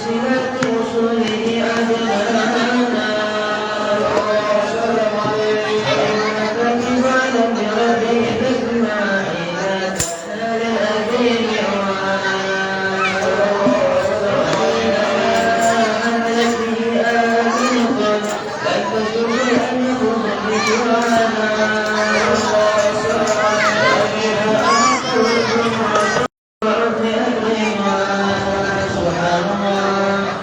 بصلة رسله أجلانا وسلم عليه إنك كفاية بربي ذكرنا إذا كان للأدين عوانا سبحان الله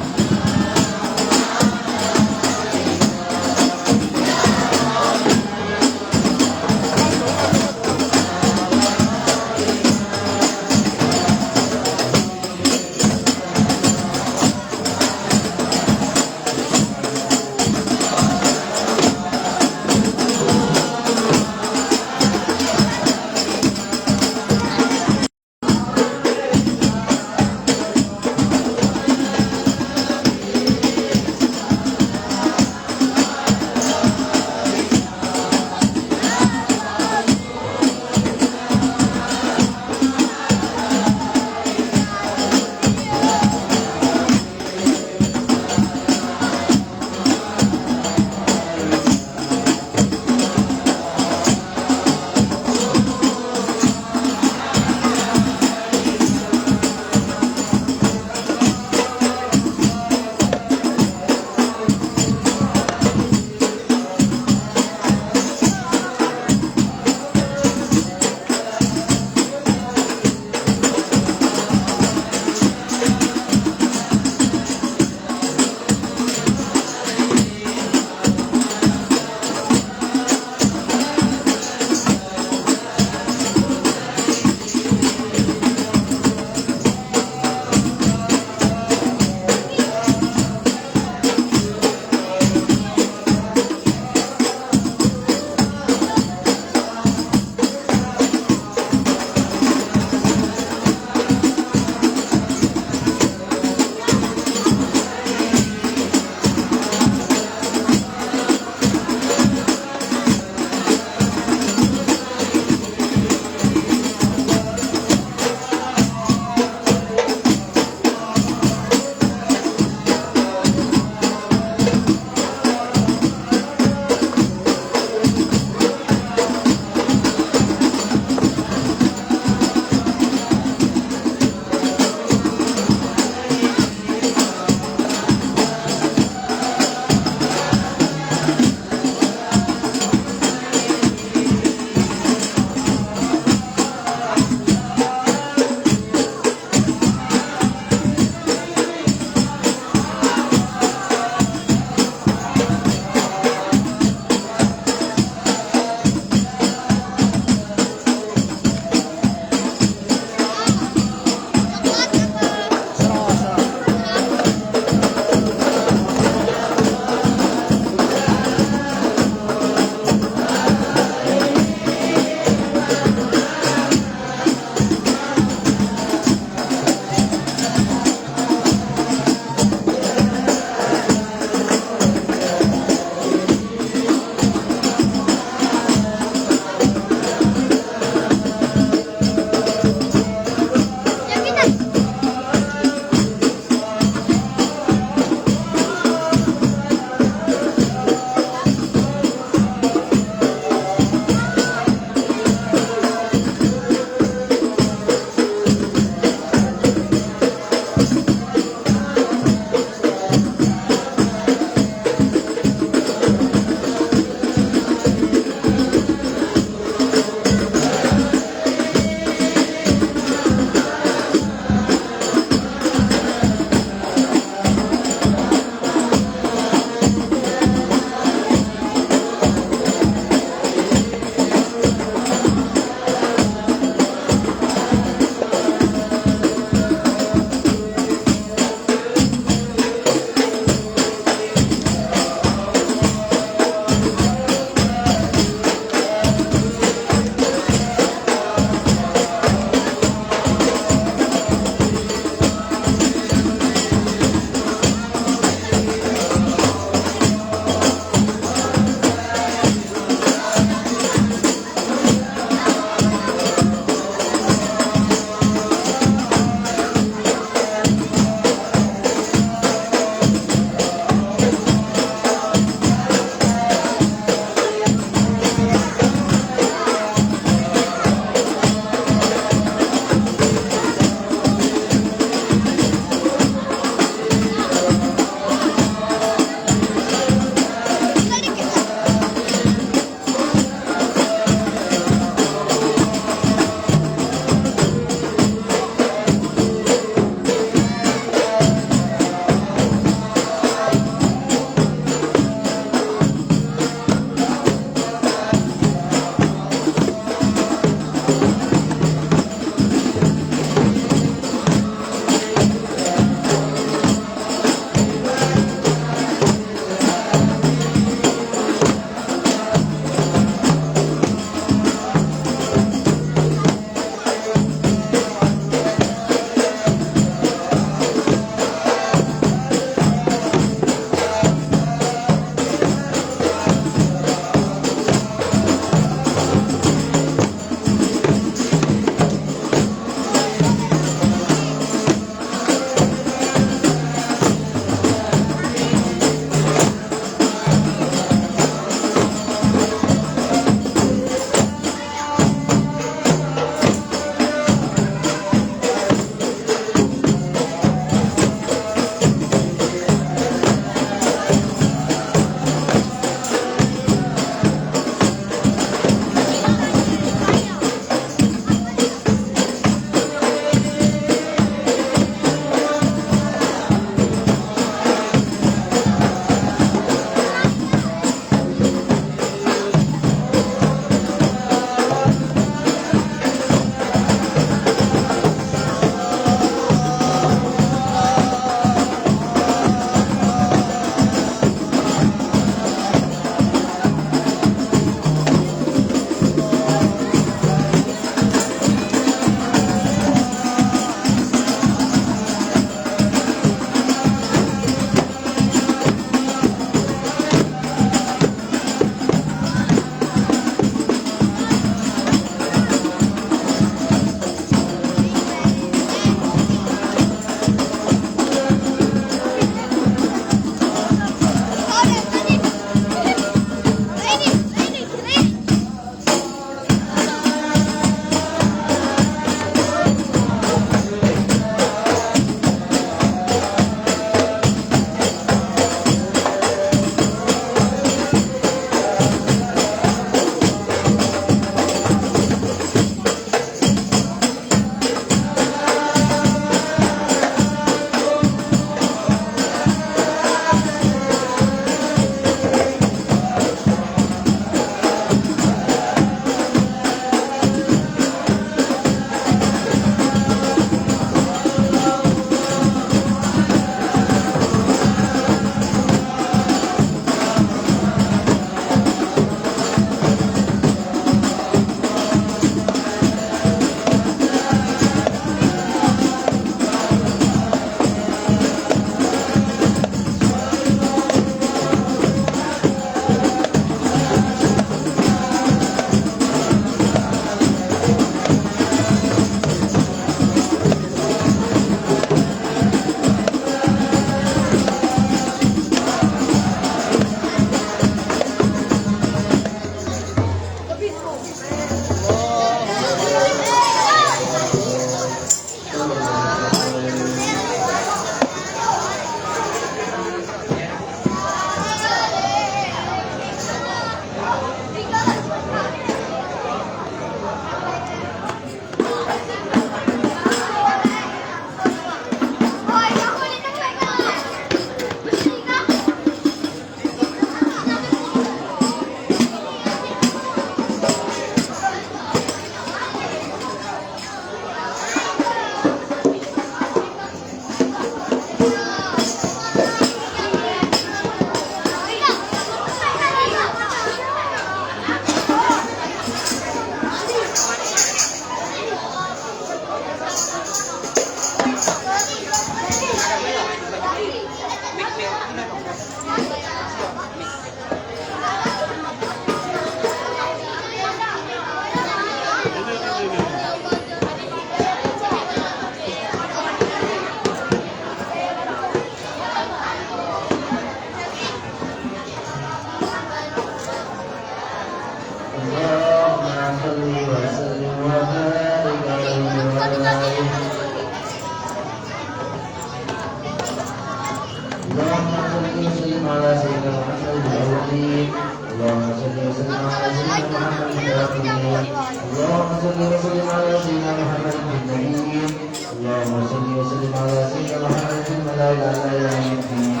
اللهم صل وسلم على سيدنا محمد الأولين اللهم صل وسلم على سيدنا محمد الآخرين اللهم صل وسلم على سيدنا محمد النبيين اللهم صل وسلم على سيدنا محمد في الملائكة إلى يوم الدين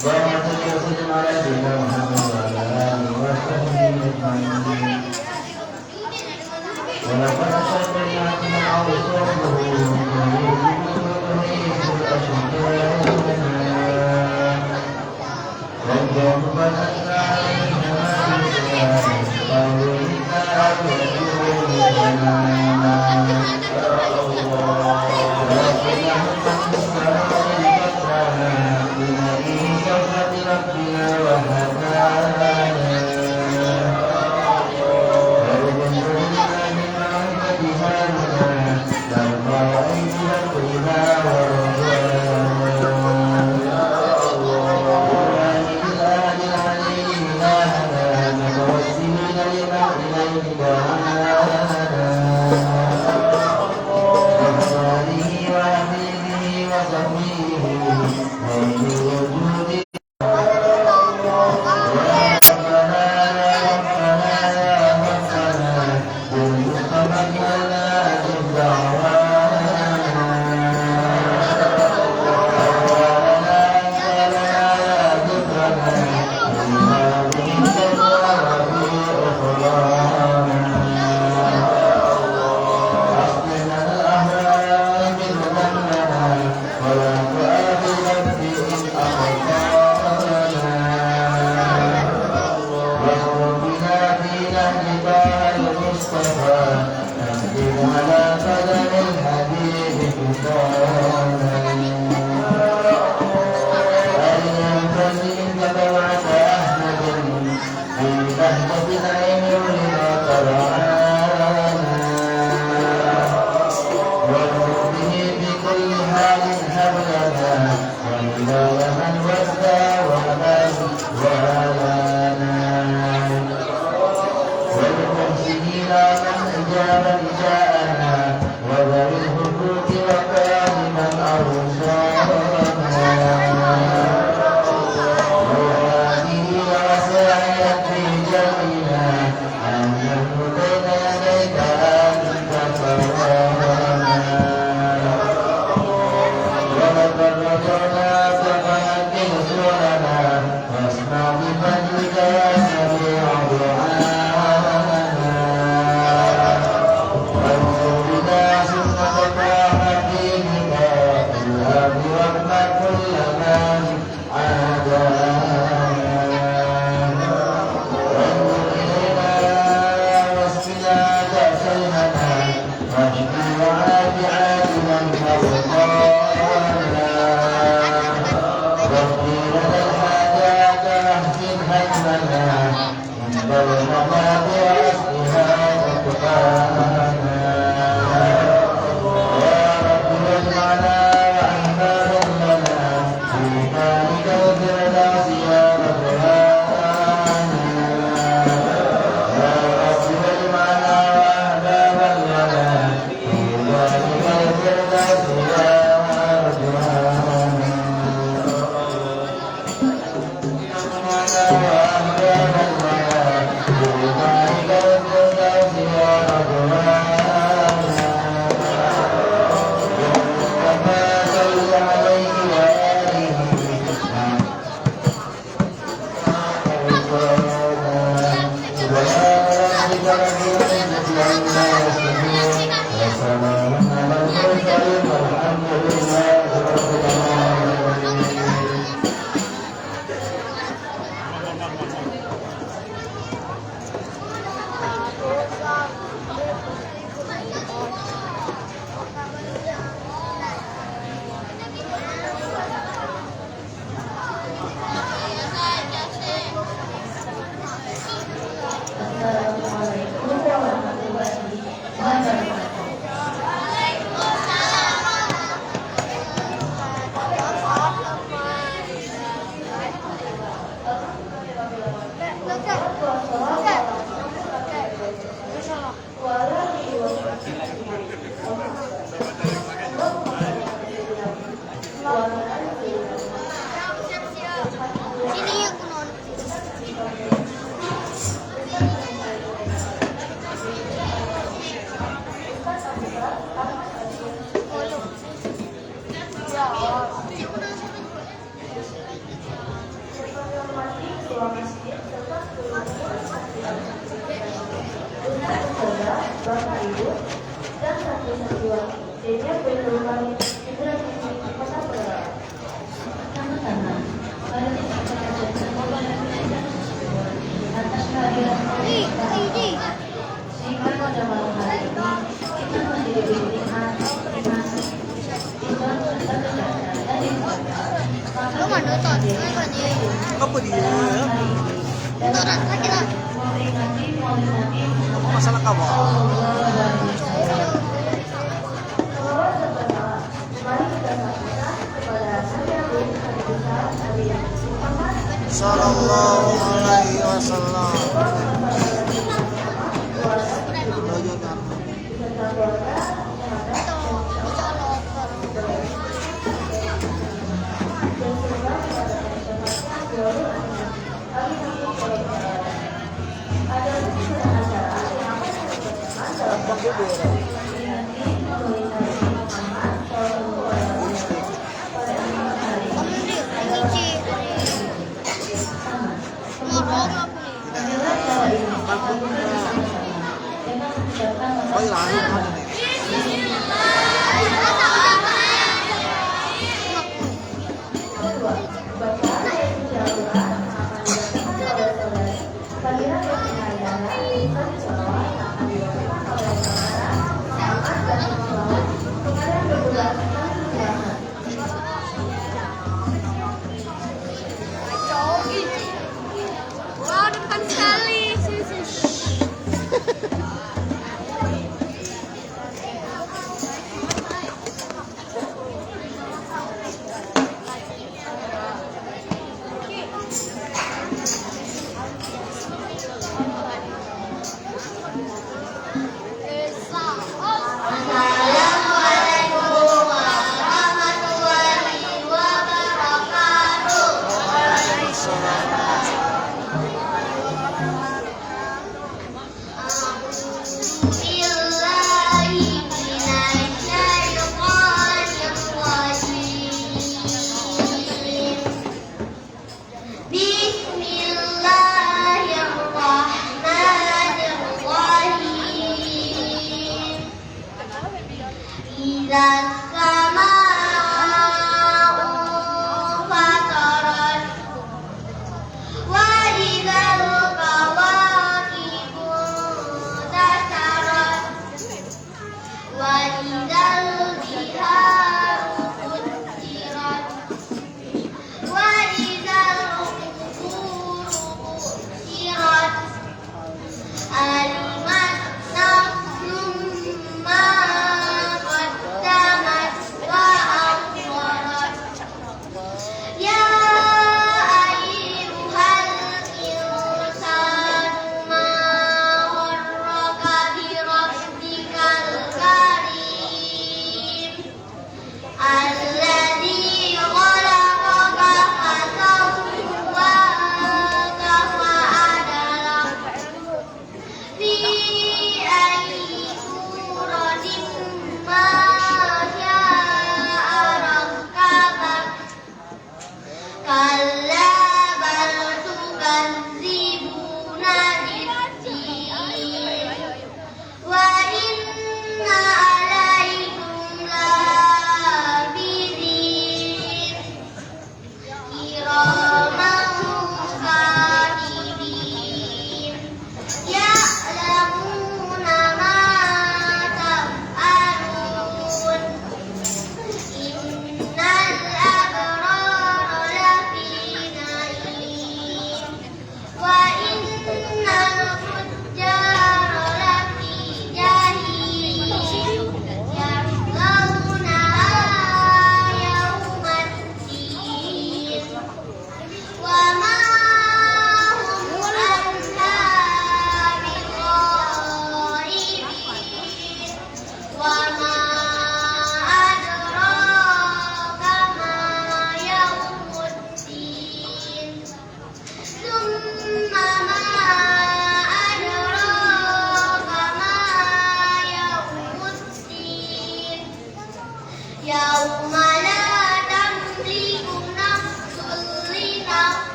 اللهم صل وسلم على سيدنا محمد وعلى آله وصحبه أجمعين ولقد أشرنا من أوصافه اللهم صل علينا nonton, apa dia? Apa dia? Nonton lagi lah. Apa masalah kamu? Sallallahu alaihi wasallam.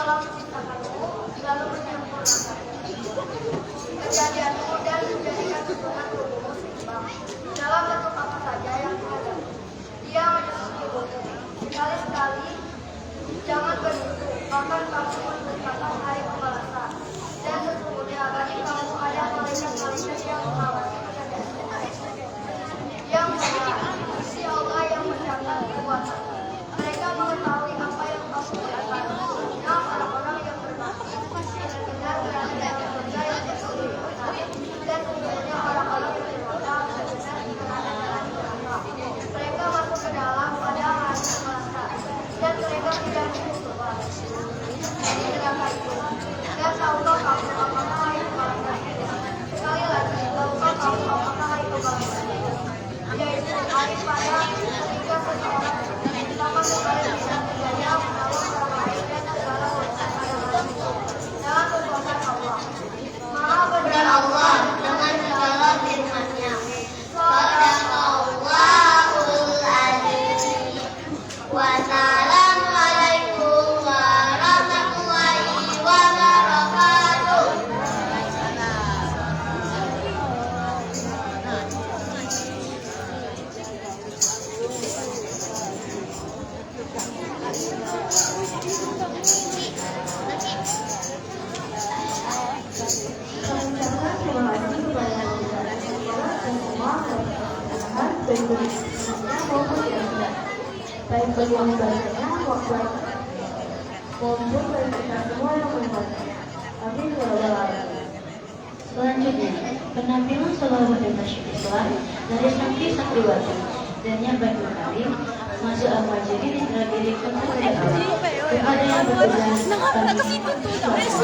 telah menciptakanmu, lalu menyempurnakan kejadianmu dan menjadikan hubungan tubuhmu seimbang dalam bentuk apa saja yang dihadapi. Dia menyusuimu. Sekali-sekali jangan begitu, bahkan kamu mendekatkan hari pembalasan. Dan sesungguhnya bagi kamu ada malaikat-malaikat yang mengawasi kejadianmu. Yang mulia, si Allah yang mencatat perbuatan. Mereka mengetahui apa yang kamu lakukan. Nah, orang-orang yang berbakti benar-benar berada dalam surga yang bersembunyi. Dan sesungguhnya orang-orang yang berdosa benar-benar berada dalam neraka. Mereka masuk ke dalam pada hari pembalasan. Dan mereka tidak mungkin keluar dari neraka itu. Dan tahukah kamu apakah hari pembalasan itu? Sekali lagi, tahukah kamu apakah hari pembalasan itu? Yaitu hari pada ketika seseorang pertama kembali bisa terjadi menolong orang lain dan segala urusan pada hari itu dalam perbuatan Allah. Maha benar Allah dengan segala firman-Nya. Shadaqallahul adzim. Wassalamualaikum warahmatullahi wabarakatuh. Baik bagi yang membacanya maupun bagi kita semua yang membuatnya. Amin ya rabbal alamin. Selanjutnya, penampilan salawat dan nasyid Islam dari Santi Santriwati dan yang Bandung Karim masuk al-Majiri telah direkomendasi oleh Allah kepada yang bertugas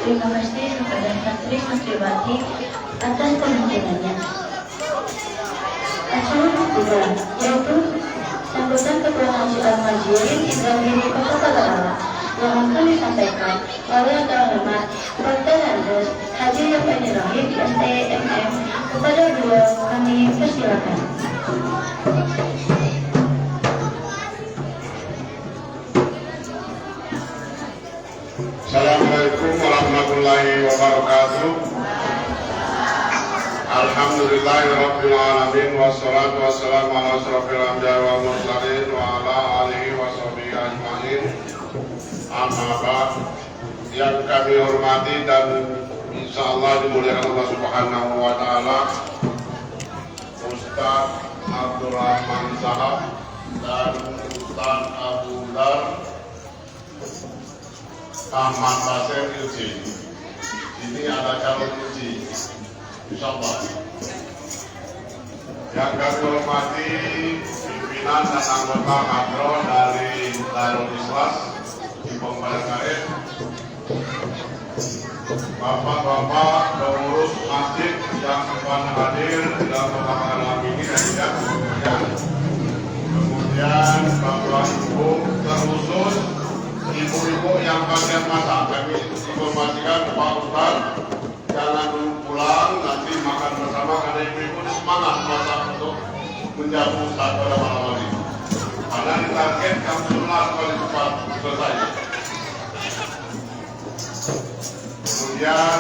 terima kasih kepada santri santriwati atas pemimpinannya. Acara kedua yaitu sambutan Ketua Masjid Al-Majirin Indragiri Kota Tagaala yang akan disampaikan oleh Yang Terhormat Dr. Andes Haji Yofeni Rohid STMM. Kepada beliau kami persilakan. Assalamualaikum warahmatullahi wabarakatuh. Alhamdulillahirabbil alamin wassalatu wassalamu ala asyrofil anbiya'i wal mursalin wa ala alihi washabihi ajmain. Amma ba'd. Yang kami hormati dan insyaallah dimuliakan Allah Subhanahu wa taala, Ustaz Abdurrahman Sahab dan Ustaz Abu Dar Ahmad Basir Ilci. Ini ada calon Ilci, insyaallah. Yang kami hormati pimpinan dan anggota kadro dari Darul Ikhlas di Pembangunan, bapak-bapak pengurus masjid yang sempat hadir dalam pemakaman malam ini dan tidak. Kemudian bapak ibu terkhusus ibu-ibu yang bagian masak, kami informasikan Pak Ustaz jangan dulu pulang, nanti makan bersama karena ibu-ibu semangat masak untuk menjamu Ustaz pada malam hari. Karena ditarget jam 11 paling cepat selesai. Kemudian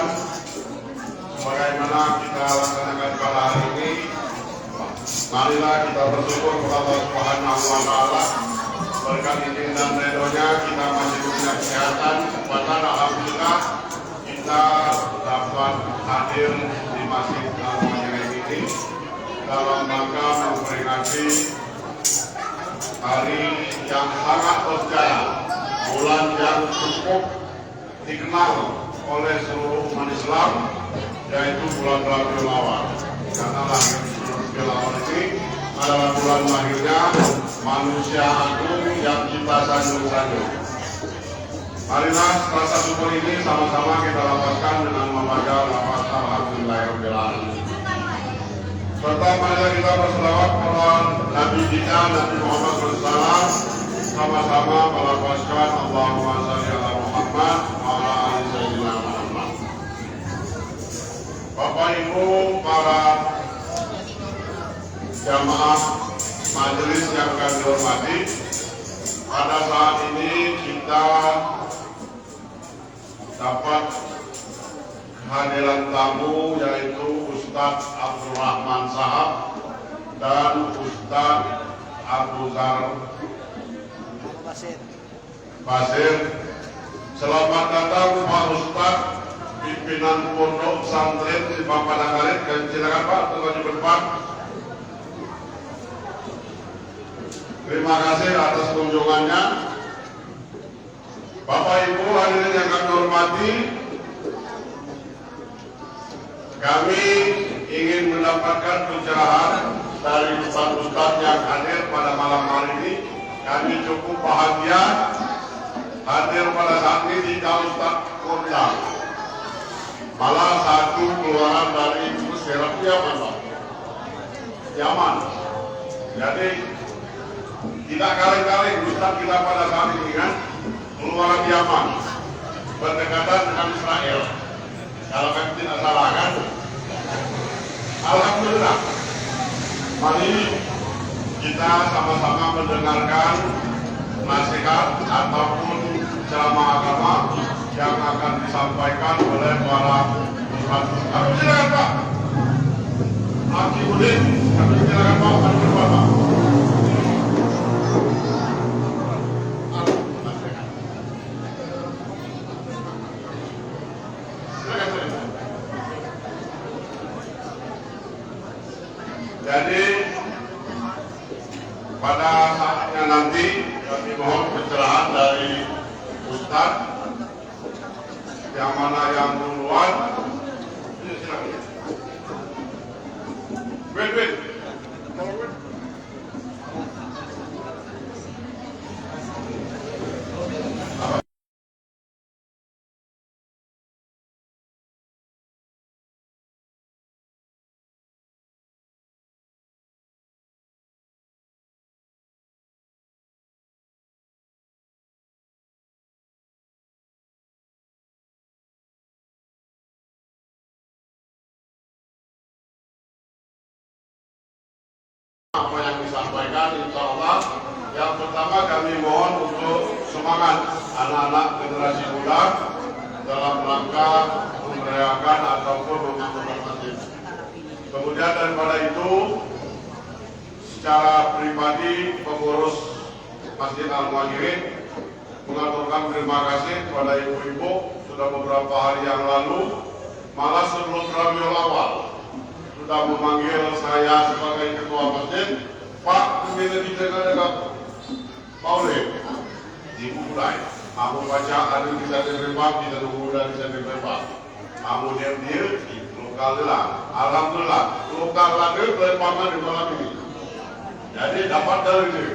sebagaimana kita laksanakan pada hari ini, marilah kita bersyukur kepada Allah Subhanahu wa taala. Berkat izin dan ridhonya kita masih punya kesehatan, kekuatan. Alhamdulillah kita dapat hadir di Masjid Al-Majirin ini dalam rangka memperingati hari yang sangat bersejarah, bulan yang cukup dikenal oleh seluruh umat Islam, yaitu bulan Rabiul Awal. Karena Rabiul Awal ini adalah bulan lahirnya manusia agung yang kita sanjung-sanjung. Marilah rasa syukur ini sama-sama kita lapaskan dengan membaca lafaz Alhamdulillahirabbil alamin. Serta marilah kita berselawat kepada Nabi kita Nabi Muhammad SAW, sama-sama melafazkan Allahumma shalli ala Muhammad wa ala ali sayyidina Muhammad. Bapak Ibu para jamaah majelis yang kami hormati, pada saat ini kita dapat kehadiran tamu yaitu Ustaz Abdurrahman Sahab dan Ustaz Abu Dar Basir. Selamat datang Pak Ustaz, pimpinan pondok pesantren di Papananggalit. Silakan Pak, tunggu di depan. Terima kasih atas kunjungannya. Bapak Ibu hadirin yang kami hormati, kami ingin mendapatkan pencerahan dari Ustaz-Ustaz yang hadir pada malam hari ini. Kami cukup bahagia hadir pada saat ini di Ustaz Kundang. Malah satu keluaran dari Serap Yaman, Pak. Yaman. Jadi tidak kali-kali Ustaz kita pada saat ini kan keluaran Yaman berdekatan dengan Israel. Kalau kami tidak salah kan. Alhamdulillah. Mari kita sama-sama mendengarkan nasihat ataupun ceramah agama yang akan disampaikan oleh para ustaz. Kami silakan Pak. Haji Udin, kami silakan Pak. Kami Pak. Jadi pada saatnya nanti kami mohon pencerahan dari Ustaz yang mana yang duluan. Silakan. Wait. apa yang disampaikan, insya Allah. Yang pertama kami mohon untuk semangat anak-anak generasi muda dalam rangka memeriahkan ataupun membangun masjid. Kemudian daripada itu, secara pribadi pengurus Masjid Al-Muhajirin mengaturkan terima kasih kepada ibu-ibu sudah beberapa hari yang lalu, malah sebelum Rabiul Awal sudah memanggil saya sebagai ketua masjid. Pak, kembali di dekat Maulid dimulai. Aku baca ada bisa diterima, tidak mudah bisa diterima. Aku dia lokal lah. Alhamdulillah, lokal lagi berpaman di malam ini. Jadi dapat dari ini.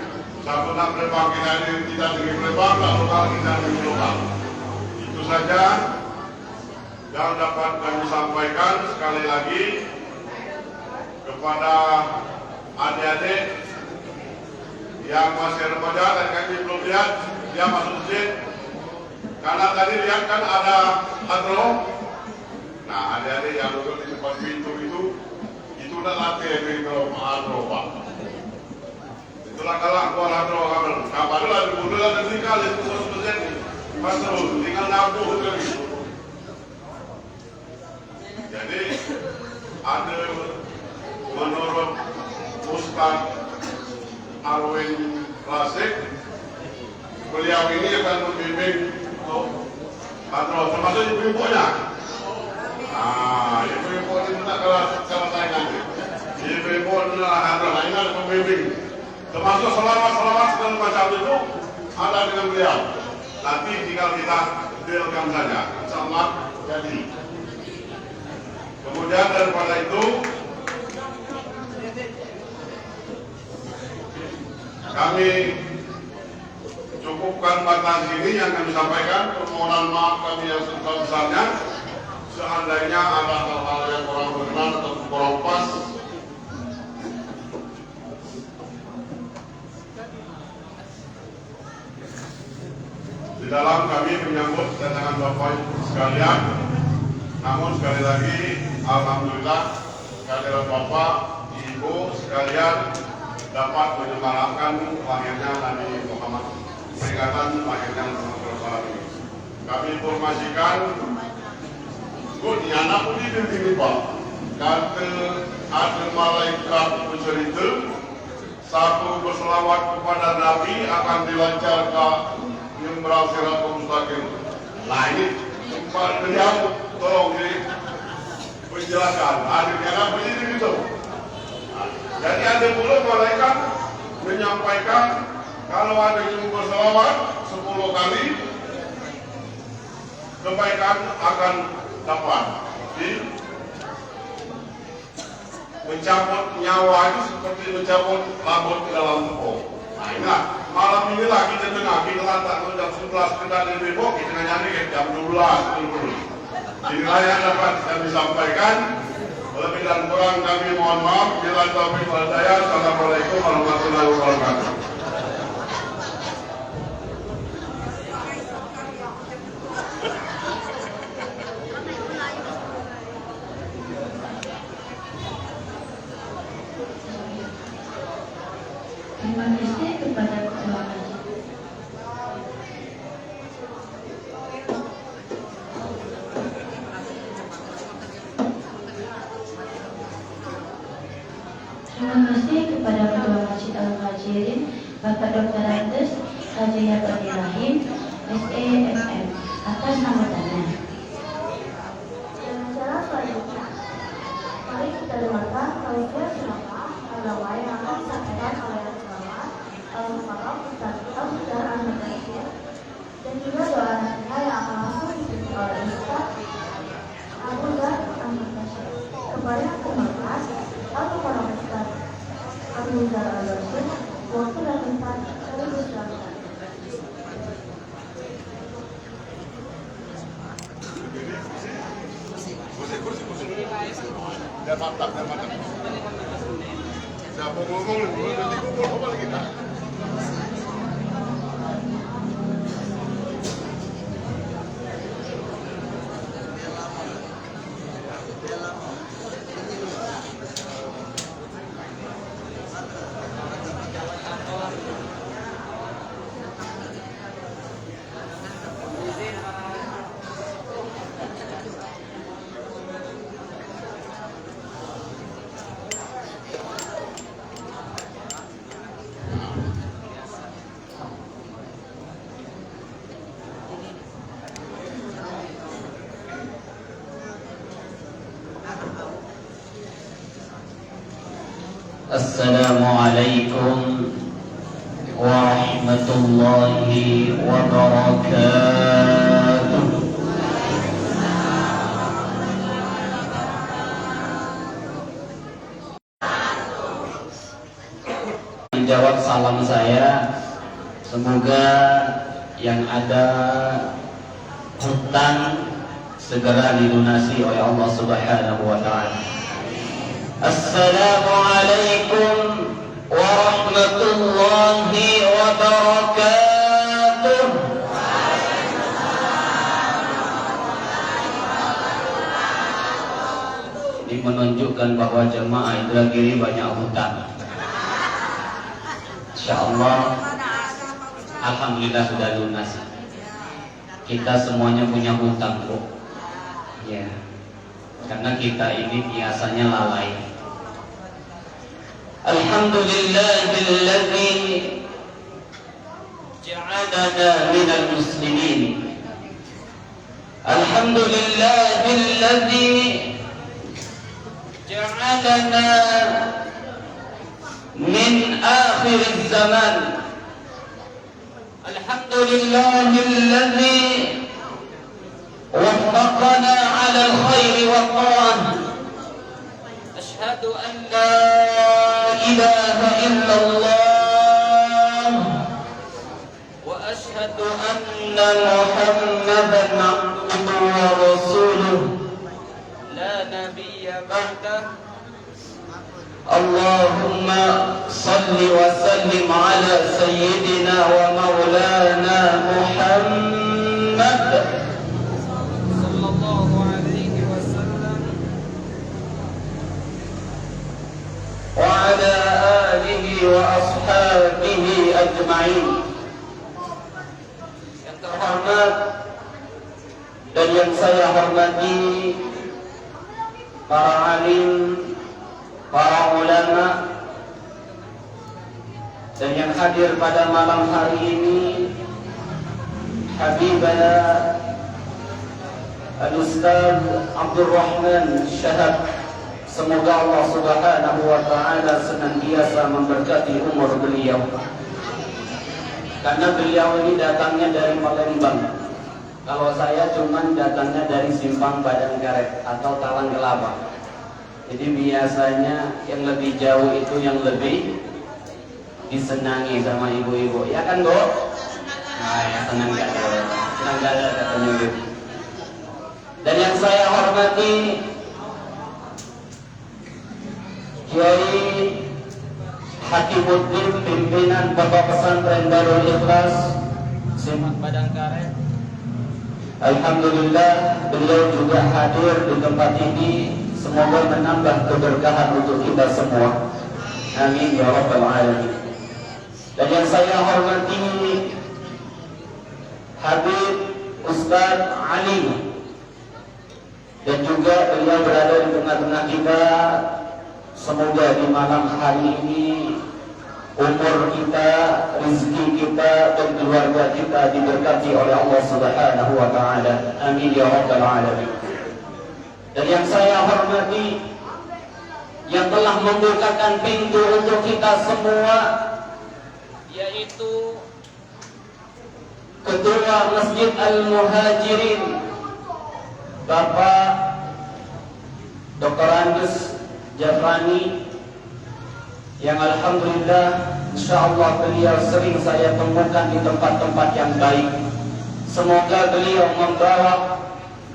Saya pernah berpang kita ini tidak dengan berpang, lokal kita dengan lokal. Itu saja yang dapat kami sampaikan. Sekali lagi kepada adik-adik yang masih remaja dan kami belum lihat dia masuk masjid, karena tadi lihat kan ada hadroh. Nah, adik-adik yang duduk di depan pintu itu udah latih di dalam hadroh, Pak. Itulah kalau keluar hadroh kamu. Nah, baru ada bodoh dan tinggal itu masjid hadroh, tinggal nabung lagi. Jadi ada menurut Ustaz Arwin Rasik, beliau ini akan membimbing atau termasuk ibu-ibunya. Ibu-ibu ini tak kalah saingan. Ibu-ibu adalah hadroh, ini ada pembimbing. Termasuk selawat-selawat segala macam itu ada dengan beliau. Nanti tinggal kita dealkan saja, insyaallah jadi. Kemudian daripada itu kami cukupkan batas ini yang kami sampaikan. Permohonan maaf kami yang sebesar-besarnya. Seandainya ada hal-hal yang kurang berkenan atau kurang pas, di dalam kami menyambut kedatangan Bapak Ibu sekalian. Namun sekali lagi, alhamdulillah kehadiran Bapak Ibu sekalian dapat menyemarakan lahirnya Nabi Muhammad, peringatan lahirnya Rasulullah ini. Kami informasikan, anak pun ini Pak, kata ada malaikat bercerita, satu berselawat kepada Nabi akan dilancarkan Imran Siratul Mustaqim. Nah ini tempat beliau tolong dipenjelaskan. Akhirnya apa ini gitu. Jadi ada pula malaikat menyampaikan kalau ada yang berselawat 10 kali kebaikan akan dapat. Jadi mencabut nyawa itu seperti mencabut rambut ke dalam tepung. Nah inilah malam inilah kita dengar, kita lantak jam 11 kita di Depok, kita nyanyi jam 12 dulu. Inilah yang dapat kami sampaikan. Lebih dan kurang kami mohon maaf. Bila taufiq wal hidayah. Assalamualaikum warahmatullahi wabarakatuh. Terima kasih kepada Ketua Masjid. Terima kasih kepada Ketua Masjid Al-Muhajirin, Bapak Dr. Andes Rajaya Rahim, SEMM, atas sambutannya. Dan acara selanjutnya, mari kita dengarkan Kalimat Selamat agama yang akan disampaikan oleh Selamat Al-Mukarram Ustaz Al-Mukarram dan juga doa nasihat yang akan langsung dipimpin oleh Ustaz Abu Dhar Al-Mukarram kepada pemerintah atau para Ustaz Abu Dhar Al-Mukarram waktu dan tempat kami bersilakan. Dia mantap. Siapa ngomong nanti kumpul kembali kita. Assalamualaikum warahmatullahi wabarakatuh. Menjawab salam saya, semoga yang ada hutang segera dilunasi oleh Allah Subhanahu wa taala. Assalamualaikum warahmatullahi wabarakatuh. Ini menunjukkan bahwa jemaah Indragiri banyak hutang. Insyaallah, alhamdulillah sudah lunas. Kita semuanya punya hutang, Bu. Ya. Karena kita ini biasanya lalai. Alhamdulillahilladzi ja'alana minal muslimin. Alhamdulillahilladzi ja'alana min akhiriz zaman. Alhamdulillahilladzi وفقنا على الخير والطاعة. أشهد أن لا إله إلا الله وأشهد أن محمدا عبده ورسوله لا نبي بعده. اللهم صل وسلم على سيدنا ومولانا محمد وعلى آله وأصحابه أجمعين. Yang terhormat dan yang saya hormati para alim, para ulama, dan yang hadir pada malam hari ini, Habibana Al-Ustaz Abdul Rahman Syahab. Semoga Allah Subhanahu wa taala senantiasa memberkati umur beliau. Karena beliau ini datangnya dari Palembang. Kalau saya cuman datangnya dari Simpang Badan Karet atau Talang Kelapa. Jadi biasanya yang lebih jauh itu yang lebih disenangi sama ibu-ibu. Ya kan, Bu? Nah, ya senang gak ada. Senang gak ada katanya gitu. Dan yang saya hormati Kiai Hakimuddin, pimpinan Pondok Pesantren Darul Ikhlas Simpang Badan Karet. Alhamdulillah beliau juga hadir di tempat ini. Semoga menambah keberkahan untuk kita semua. Amin ya rabbal alamin. Dan yang saya hormati Habib Ustaz Ali, dan juga beliau berada di tengah-tengah kita. Semoga di malam hari ini umur kita, rezeki kita, dan keluarga kita diberkati oleh Allah Subhanahu wa taala. Amin ya rabbal alamin. Dan yang saya hormati, yang telah membukakan pintu untuk kita semua, yaitu Ketua Masjid Al-Muhajirin, Bapak Dr. Andes Jafrani, yang alhamdulillah insyaallah beliau sering saya temukan di tempat-tempat yang baik. Semoga beliau membawa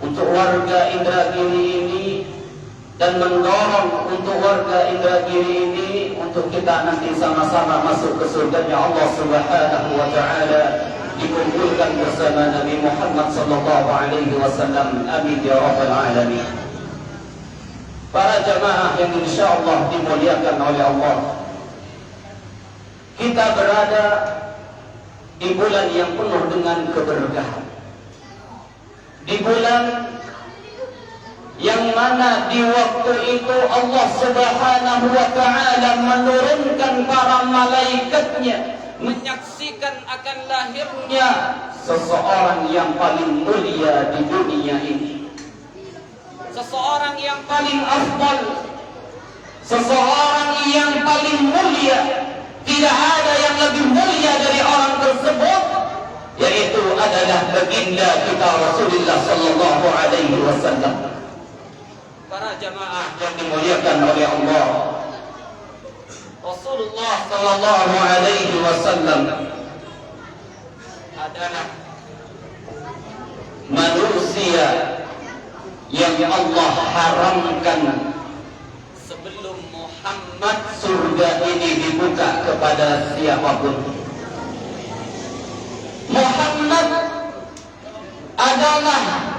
untuk warga Indragiri ini dan mendorong untuk warga Indragiri ini untuk kita nanti sama-sama masuk ke surganya Allah Subhanahu wa taala, dikumpulkan bersama Nabi Muhammad sallallahu alaihi wasallam. Amin ya rabbal alamin. Para jamaah yang insyaallah dimuliakan oleh Allah, kita berada di bulan yang penuh dengan keberkahan, di bulan yang mana di waktu itu Allah Subhanahu wa taala menurunkan para malaikatnya menyaksikan akan lahirnya seseorang yang paling mulia di dunia ini, seseorang yang paling afdal, seseorang yang paling mulia, tidak ada yang lebih mulia dari orang tersebut, yaitu adalah baginda kita Rasulullah sallallahu alaihi wasallam. Para jamaah yang dimuliakan oleh Allah, Rasulullah sallallahu alaihi wasallam adalah manusia yang Allah haramkan sebelum Muhammad surga ini dibuka kepada siapapun. Muhammad adalah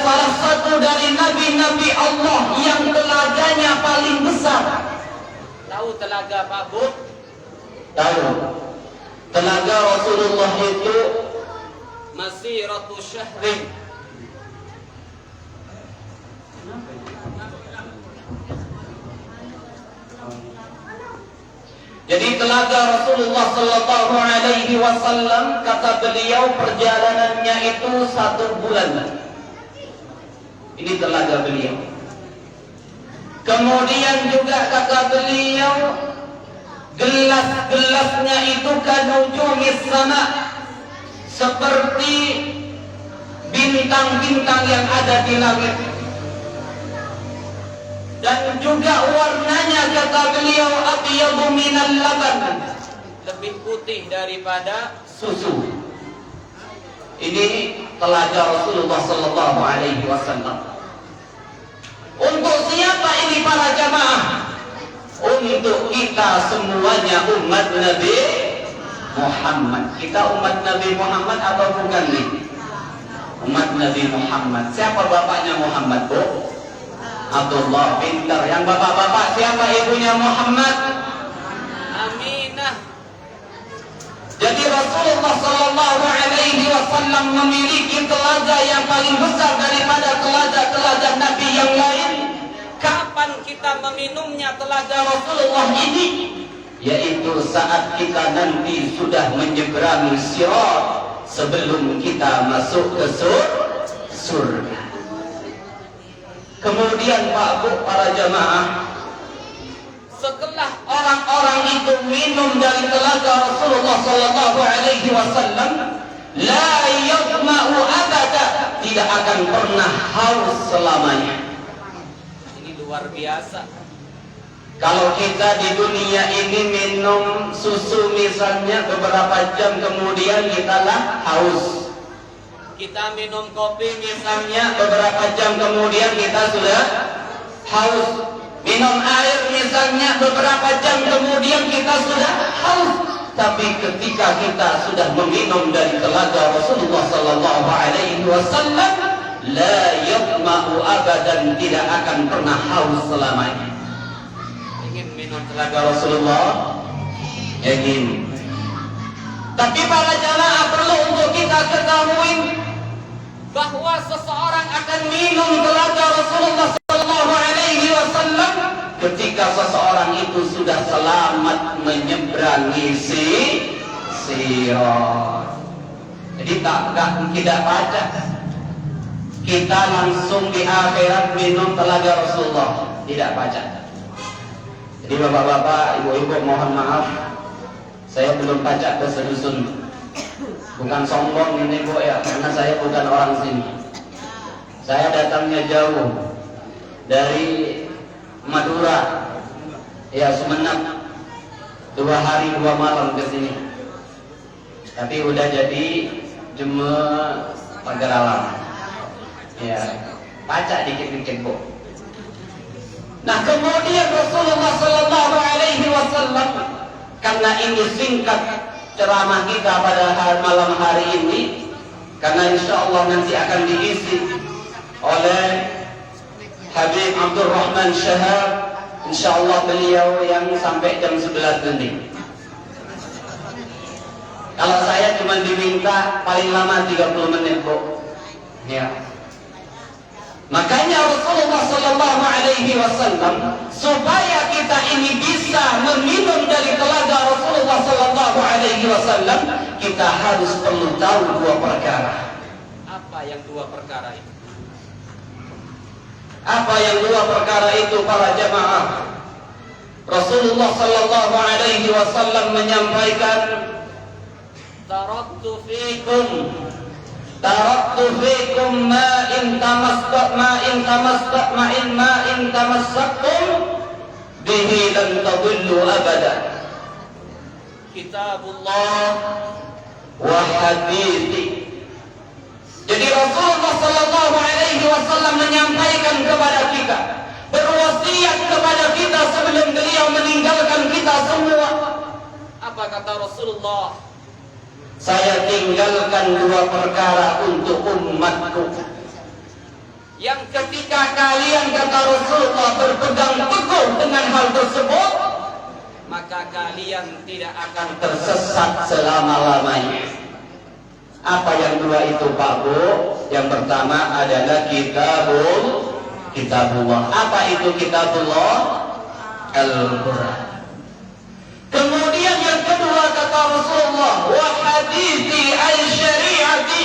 salah satu dari nabi-nabi Allah yang telaganya paling besar. Tahu telaga Pak Bu? Tahu. Telaga Rasulullah itu masiratu syahrin. Jadi telaga Rasulullah sallallahu alaihi wasallam, kata beliau, perjalanannya itu 1 bulan. Ini telaga beliau. Kemudian juga kata beliau, gelas-gelasnya itu kanujumi sama, seperti bintang-bintang yang ada di langit. Dan juga warnanya kata beliau abyadu minal laban, lebih putih daripada susu. Ini telaga Rasulullah sallallahu alaihi wasallam. Untuk siapa ini para jamaah? Untuk kita semuanya umat Nabi Muhammad. Kita umat Nabi Muhammad atau bukan nih? Umat Nabi Muhammad. Siapa bapaknya Muhammad, Bu? Abdullah, pintar. Yang bapak-bapak, siapa ibunya Muhammad? Aminah. Jadi Rasulullah sallallahu alaihi wasallam memiliki telaga yang paling besar daripada telaga-telaga Nabi yang lain. Kapan kita meminumnya telaga Rasulullah ini? Yaitu saat kita nanti sudah menyeberangi sirat, sebelum kita masuk ke surga. Kemudian Pak Bu, para jamaah, setelah orang-orang itu minum dari telaga Rasulullah sallallahu alaihi wasallam, la yadma'u abada, tidak akan pernah haus selamanya. Ini luar biasa. Kalau kita di dunia ini minum susu misalnya, beberapa jam kemudian kita lah haus. Kita minum kopi misalnya, beberapa jam kemudian kita sudah haus. Minum air misalnya, beberapa jam kemudian kita sudah haus. Tapi ketika kita sudah meminum dari telaga Rasulullah sallallahu alaihi wasallam, la yadma'u abadan, tidak akan pernah haus selamanya. Ingin minum telaga Rasulullah? Ingin. Tapi para jamaah, perlu untuk kita ketahui bahwa seseorang akan minum telaga Rasulullah sallallahu alaihi wasallam ketika seseorang itu sudah selamat menyeberangi sirat. Jadi tidak baca, kita langsung di akhirat minum telaga Rasulullah, tidak baca. Jadi bapak-bapak, ibu-ibu, mohon maaf, saya belum baca ke sedusun. Bukan sombong ini Bu ya, karena saya bukan orang sini. Saya datangnya jauh dari Madura, ya Sumenep, 2 hari 2 malam ke sini. Tapi udah jadi Jemaah Pagar Alam. Ya, baca dikit-dikit Bu. Nah kemudian Rasulullah sallallahu alaihi wasallam, karena ini singkat ceramah kita pada malam hari ini, karena insya Allah nanti akan diisi oleh Habib Abdul Rahman Syahab, insya Allah beliau yang sampai jam 11 nanti. Kalau saya cuma diminta paling lama 30 menit Bu ya. Makanya Rasulullah sallallahu alaihi wasallam, supaya kita ini bisa meminum dari telaga Rasulullah sallallahu alaihi wasallam, kita harus perlu tahu 2 perkara. Apa yang 2 perkara itu? Apa yang dua perkara itu para jamaah? Rasulullah sallallahu alaihi wasallam menyampaikan, taraktu fikum ma in tamassaktum bihi lan tadillu abada. Kitabullah wa hadithi. Jadi Rasulullah sallallahu alaihi wasallam menyampaikan kepada kita, berwasiat kepada kita sebelum beliau meninggalkan kita semua. Apa kata Rasulullah? Saya tinggalkan dua perkara untuk umatku, yang ketika kalian, kata Rasulullah, berpegang teguh dengan hal tersebut, maka kalian tidak akan tersesat selama-lamanya. Apa yang dua itu Pak Bu? Yang pertama adalah Kitabullah. Apa itu Kitabullah? Al-Quran. Kemudian yang kedua kata Rasulullah, wa hadithi al-syari'ati.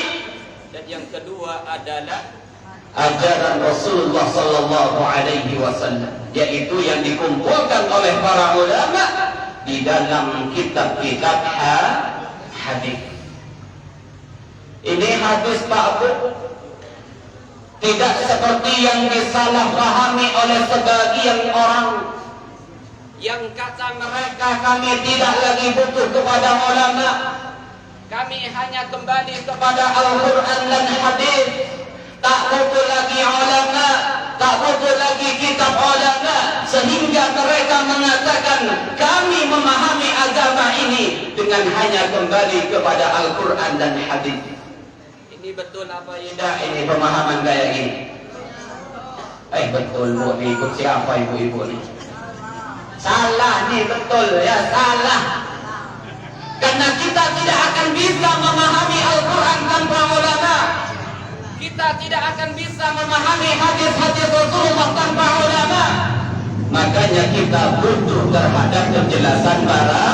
Dan yang kedua adalah ajaran Rasulullah sallallahu alaihi wasallam, yaitu yang dikumpulkan oleh para ulama di dalam kitab-kitab hadis. Ini hadis Pak Bu, tidak seperti yang disalahpahami oleh sebagian orang yang kata mereka, kami tidak lagi butuh kepada ulama, kami hanya kembali kepada Al-Quran dan hadis, tak butuh lagi ulama, tak butuh lagi kitab ulama, sehingga mereka mengatakan kami memahami agama ini dengan hanya kembali kepada Al-Quran dan hadis. Ini betul apa tidak? Ini pemahaman kayak gini. Betul Bu, ikut siapa ibu-ibu nih? Salah nih, betul ya, salah. Karena kita tidak akan bisa memahami Al-Quran tanpa ulama. Kita tidak akan bisa memahami hadis-hadis Rasulullah tanpa ulama. Makanya kita butuh terhadap penjelasan para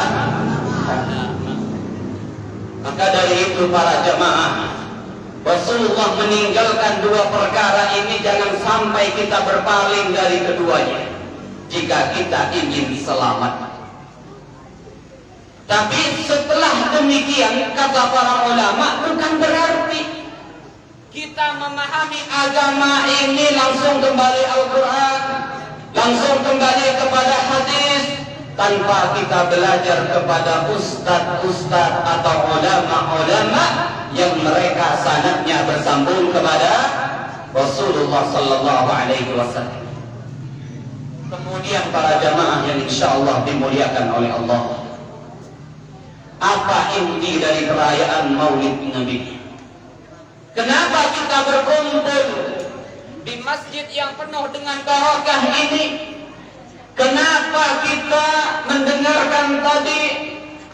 ulama. Maka dari itu para jemaah, Rasulullah meninggalkan dua perkara ini, jangan sampai kita berpaling dari keduanya jika kita ingin selamat. Tapi setelah demikian, kata para ulama, bukan berarti kita memahami agama ini langsung kembali Al-Quran, langsung kembali kepada hadis, tanpa kita belajar kepada ustadz-ustadz atau ulama-ulama yang mereka sanadnya bersambung kepada Rasulullah sallallahu alaihi wasallam. Kemudian para jamaah yang insyaallah dimuliakan oleh Allah, apa inti dari perayaan Maulid Nabi? Kenapa kita berkumpul di masjid yang penuh dengan barokah ini? Kenapa kita mendengarkan tadi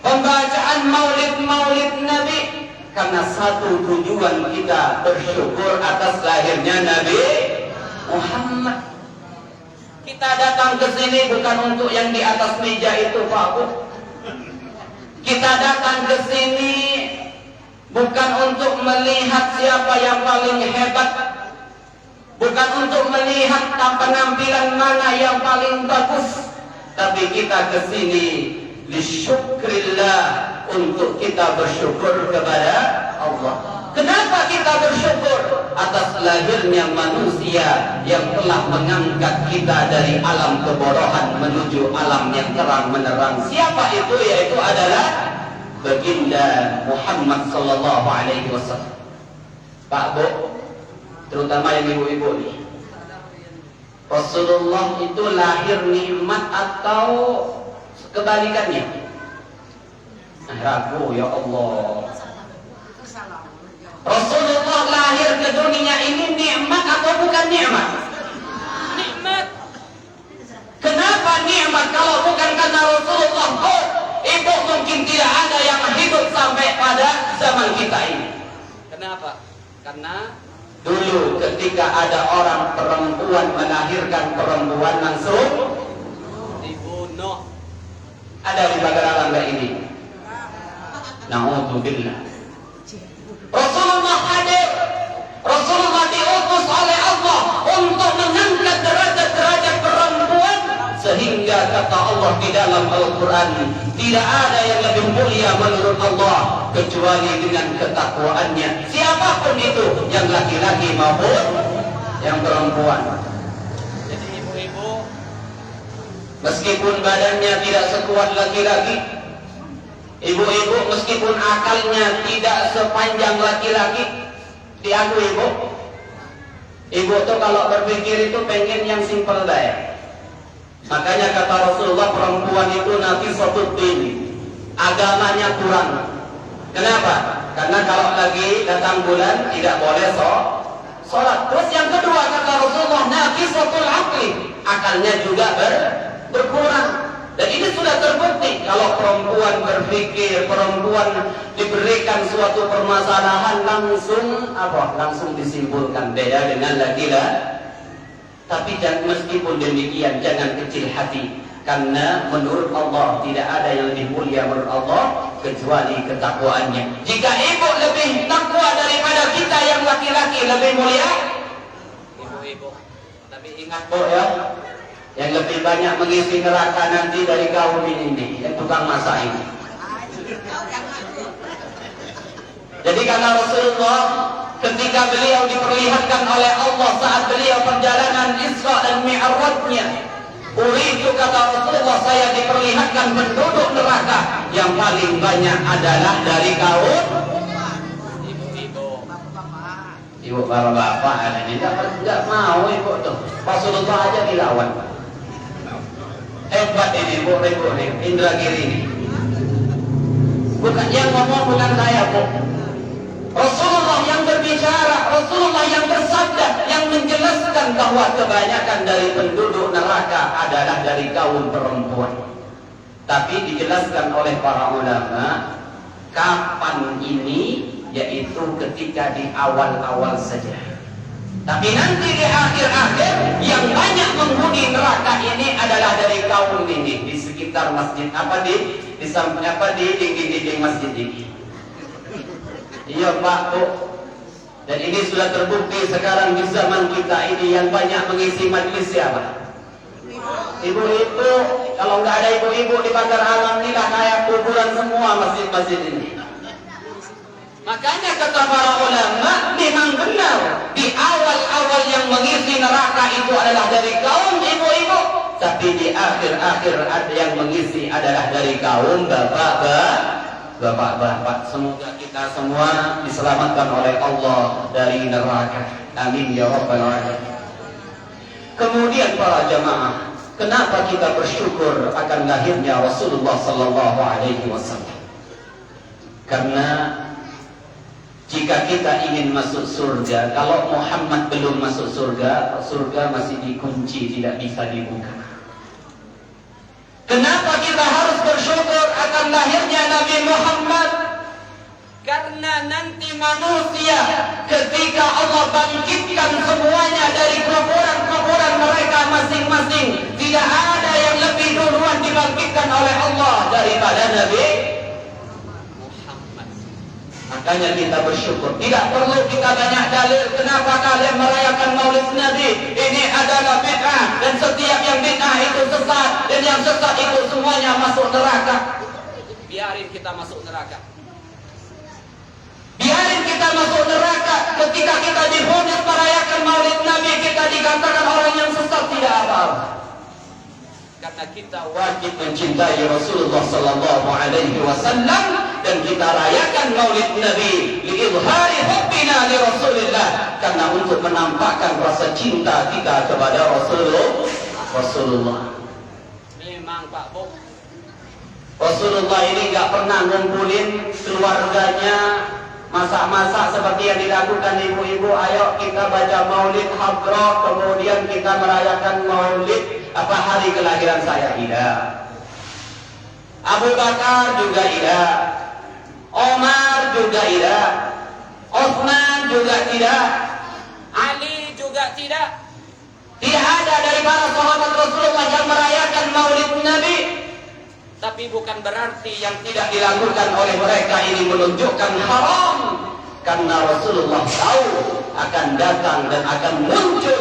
pembacaan Maulid Nabi? Karena satu tujuan kita bersyukur atas lahirnya Nabi Muhammad. Kita datang ke sini bukan untuk yang di atas meja itu Pak Bu. Kita datang ke sini bukan untuk melihat siapa yang paling hebat, bukan untuk melihat penampilan mana yang paling bagus, tapi kita ke sini lisyukrillah, untuk kita bersyukur kepada Allah. Kenapa kita bersyukur? Atas lahirnya manusia yang telah mengangkat kita dari alam kebodohan menuju alam yang terang menerang. Siapa itu? Yaitu adalah baginda Muhammad sallallahu alaihi wasallam. Pak Bu, terutama yang ibu-ibu nih, Rasulullah itu lahir nikmat atau kebalikannya? Ragu ya Allah. Rasulullah lahir ke dunia ini nikmat atau bukan nikmat? Nikmat. Kenapa nikmat kalau bukan karena Rasulullah? Oh, ibu mungkin tidak ada yang hidup sampai pada zaman kita ini. Kenapa? Karena dulu ketika ada orang perempuan melahirkan perempuan langsung dibunuh. Ada di Bagara Langga ini. Na'udzubillah. Rasulullah hadir. Rasulullah diutus oleh Allah untuk mengangkat kata Allah di dalam Al-Quran, tidak ada yang lebih mulia menurut Allah kecuali dengan ketakwaannya. Siapapun itu, yang laki-laki maupun yang perempuan. Jadi ibu-ibu, meskipun badannya tidak sekuat laki-laki, ibu-ibu meskipun akalnya tidak sepanjang laki-laki, diakui ibu. Ibu tuh kalau berpikir itu pengen yang simpel deh. Makanya kata Rasulullah, perempuan itu naqisatud-din, agamanya kurang. Kenapa? Karena kalau lagi datang bulan tidak boleh sholat. Terus yang kedua kata Rasulullah, naqisatul aqli, akalnya juga berkurang. Dan ini sudah terbukti kalau perempuan berpikir, perempuan diberikan suatu permasalahan langsung disimpulkan, beda dengan laki-laki. Tapi meskipun demikian jangan kecil hati, karena menurut Allah tidak ada yang lebih mulia menurut Allah kecuali ketakwaannya. Jika ibu lebih takwa daripada kita yang laki-laki, lebih mulia ibu-ibu. Tapi ingat Bu ya, yang lebih banyak mengisi neraka nanti dari kaum ini yang tukang masak ini. Jadi karena Rasulullah ketika beliau diperlihatkan oleh Allah saat beliau perjalanan Isra dan Mi'rajnya, uridu kata Rasulullah, saya diperlihatkan penduduk neraka yang paling banyak adalah dari kaum ibu bapak ada ini tidak mau ibu tuh. Rasulullah aja dilawan. Hebat ini Bu Indragiri ini. Bukan yang ngomong, bukan saya Bu. Rasulullah yang berbicara, Rasulullah yang bersabda, yang menjelaskan bahwa kebanyakan dari penduduk neraka adalah dari kaum perempuan. Tapi dijelaskan oleh para ulama kapan ini, yaitu ketika di awal-awal saja. Tapi nanti di akhir-akhir yang banyak menghuni neraka ini adalah dari kaum ini di sekitar masjid di dinding-dinding masjid ini. Iya Pak Bu. Dan ini sudah terbukti sekarang di zaman kita ini yang banyak mengisi majelis siapa? Ibu-ibu. Kalau nggak ada ibu-ibu di Pagar Alam ini lah kayak kuburan semua masjid-masjid ini. Makanya kata para ulama, memang benar di awal-awal yang mengisi neraka itu adalah dari kaum ibu-ibu, tapi di akhir-akhir ada yang mengisi adalah dari kaum bapak-bapak. Semoga kita semua diselamatkan oleh Allah dari neraka. Amin ya rabbal alamin. Kemudian para jamaah, kenapa kita bersyukur akan lahirnya Rasulullah sallallahu alaihi wasallam? Karena jika kita ingin masuk surga, kalau Muhammad belum masuk surga, surga masih dikunci, tidak bisa dibuka. Kenapa kita harus bersyukur akan lahirnya Nabi Muhammad? Karena nanti manusia ketika Allah bangkitkan semuanya dari kuburan-kuburan mereka masing-masing, tidak ada yang lebih duluan dibangkitkan oleh Allah daripada Nabi. Makanya kita bersyukur. Tidak perlu kita banyak dalil kenapa kalian merayakan Maulid Nabi. Ini adalah bid'ah, dan setiap yang bid'ah itu sesat, dan yang sesat itu semuanya masuk neraka. Biarin kita masuk neraka. Biarin kita masuk neraka. Ketika kita divonis merayakan Maulid Nabi, kita dikatakan orang yang sesat, tidak apa-apa. Karena kita wajib mencintai Rasulullah sallallahu alaihi wasallam, dan kita rayakan Maulid Nabi liizhari hubbina li Rasulillah, karena untuk menampakkan rasa cinta kita kepada Rasulullah. Memang Pak Bu, Rasulullah ini enggak pernah ngumpulin keluarganya masak-masak seperti yang dilakukan ibu-ibu. Ayo kita baca Maulid Hadroh, kemudian kita merayakan Maulid hari kelahiran saya. Tidak. Abu Bakar juga tidak, Omar juga tidak, Utsman juga tidak, Ali juga tidak. Tidak ada dari para sahabat Rasulullah yang merayakan Maulid Nabi. Tapi bukan berarti yang tidak dilakukan oleh mereka ini menunjukkan haram. Karena Rasulullah tahu akan datang dan akan muncul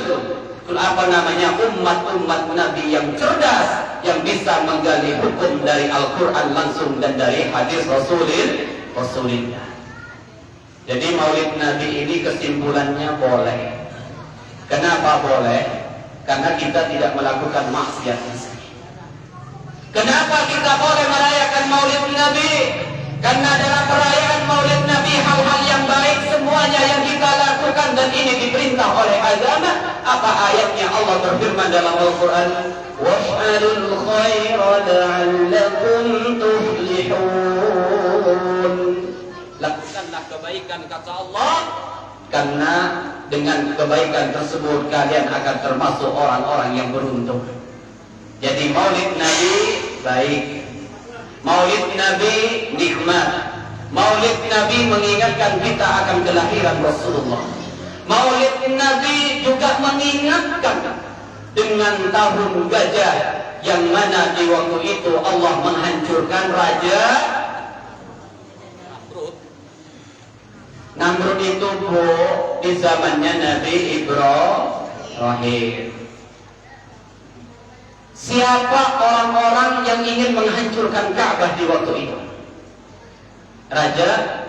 umat-umat Nabi yang cerdas, yang bisa menggali hukum dari Al-Quran langsung dan dari hadis Rasulullah. Jadi maulid Nabi ini kesimpulannya boleh. Kenapa boleh? Karena kita tidak melakukan maksiat. Kenapa kita boleh merayakan maulid Nabi? Karena dalam perayaan maulid Nabi hal-hal yang baik semuanya yang kita lakukan, dan ini diperintah oleh agama. Apa ayatnya? Allah berfirman dalam Al-Quran, waf'alul khaira la'allakum tuflihun. Lakukanlah kebaikan, kata Allah, karena dengan kebaikan tersebut kalian akan termasuk orang-orang yang beruntung. Jadi maulid Nabi baik, maulid Nabi nikmat, maulid Nabi mengingatkan kita akan kelahiran Rasulullah. Maulid Nabi juga mengingatkan dengan tahun gajah, yang mana di waktu itu Allah menghancurkan Raja Namrud itu di zamannya Nabi Ibrahim. Siapa orang-orang yang ingin menghancurkan Ka'bah di waktu itu? Raja?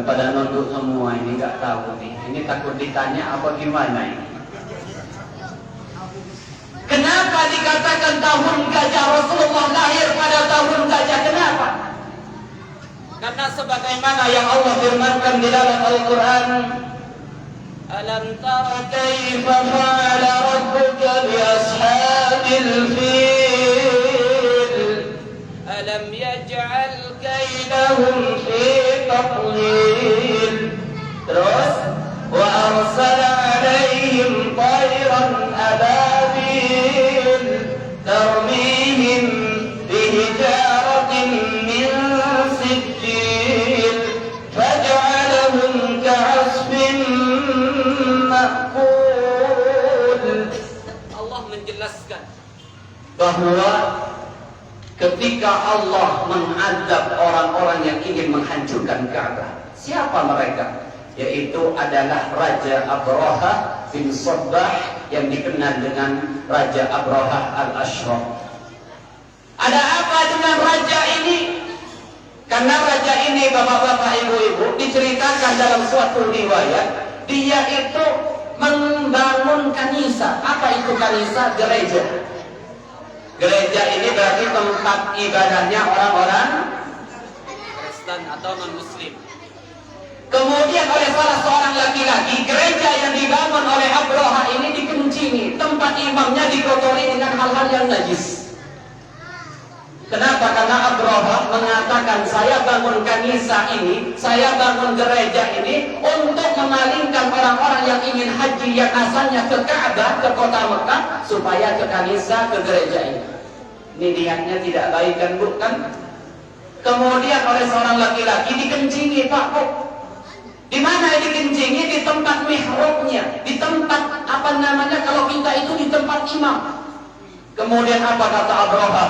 Pada nunduk semua ini, nggak tahu nih. Ini takut ditanya apa gimana ini? Kenapa dikatakan tahun gajah? Rasulullah lahir pada tahun gajah. Kenapa? Karena sebagaimana yang Allah firmankan di dalam Al-Quran, alam tara kaifa fa'ala rabbuka bi ashabil fil alam yaj'al kaidahum fi tadlil. Terus wa arsala alaihim tayran ababil tarmihim bihijaratin min sijil faj'alahum ka'asfin ma'kul. Allah menjelaskan bahwa ketika Allah mengadab orang-orang yang ingin menghancurkan Ka'bah, siapa mereka? Yaitu adalah Raja Abraha bin Sabbah, yang dikenal dengan Raja Abraha al-Ashraf. Ada apa dengan raja ini? Karena raja ini, bapak-bapak, ibu-ibu, diceritakan dalam suatu riwayat, dia itu membangun kanisa. Apa itu kanisa? Gereja. Gereja ini berarti tempat ibadahnya orang-orang Kristen atau non-Muslim. Kemudian oleh salah seorang laki-laki, gereja yang dibangun oleh Abraha ini dikencingi, tempat imamnya dikotori dengan hal-hal yang najis. Kenapa? Karena Abraha mengatakan, saya bangun kanisa ini, saya bangun gereja ini untuk memalingkan orang-orang yang ingin haji yang asalnya ke Ka'bah, ke kota Mekah, supaya ke kanisa, ke gereja ini. Ini niatnya tidak baik kan, bukan? Kemudian oleh seorang laki-laki dikencingi, Pak, kok di mana dikencingi? Di tempat mihrabnya, di tempat apa namanya, kalau kita itu di tempat imam. Kemudian apa kata Abraha?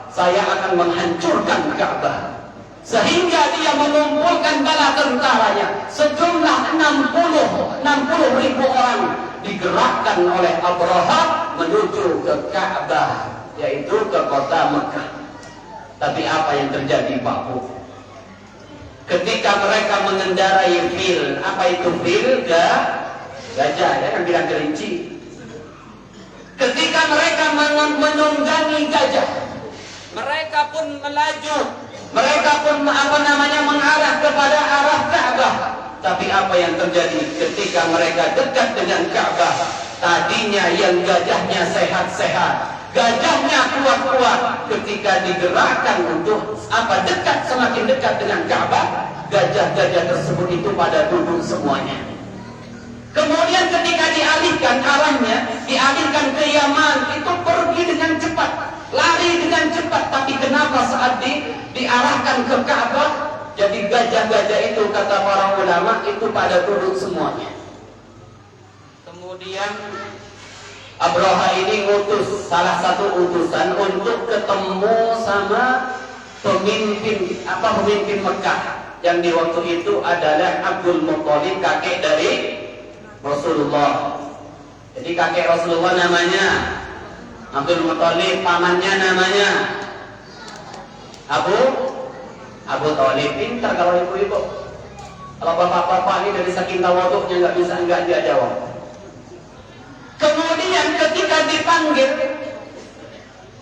Saya akan menghancurkan Ka'bah. Sehingga dia mengumpulkan bala tentaranya sejumlah 60.000 orang, digerakkan oleh Abraha menuju ke Ka'bah, yaitu ke kota Mekah. Tapi apa yang terjadi, Pak Bu? Ketika mereka mengendarai fil, apa itu fil? Gajah, ya kan, bilang kelinci. Ketika mereka menunggangi gajah, mereka pun melaju, mereka pun mengarah kepada arah Ka'bah. Tapi apa yang terjadi ketika mereka dekat dengan Ka'bah? Tadinya yang gajahnya sehat-sehat, gajahnya kuat-kuat, ketika digerakkan untuk dekat, semakin dekat dengan Ka'bah, gajah-gajah tersebut itu pada duduk semuanya. Kemudian ketika dialihkan arahnya, dialihkan ke Yaman, itu pergi dengan cepat, lari dengan cepat. Tapi kenapa saat diarahkan ke Ka'bah, jadi gajah-gajah itu, kata para ulama, itu pada duduk semuanya. Kemudian Abraha ini ngutus salah satu utusan untuk ketemu sama pemimpin Mekah, yang di waktu itu adalah Abdul Muttalib, kakek dari Rasulullah. Jadi kakek Rasulullah namanya Abdul Muthalib, pamannya namanya Abu Thalib. Pintar kalau ibu-ibu. Kalau bapak-bapak ini dari saking tawaduknya nggak dia jawab. Kemudian ketika dipanggil,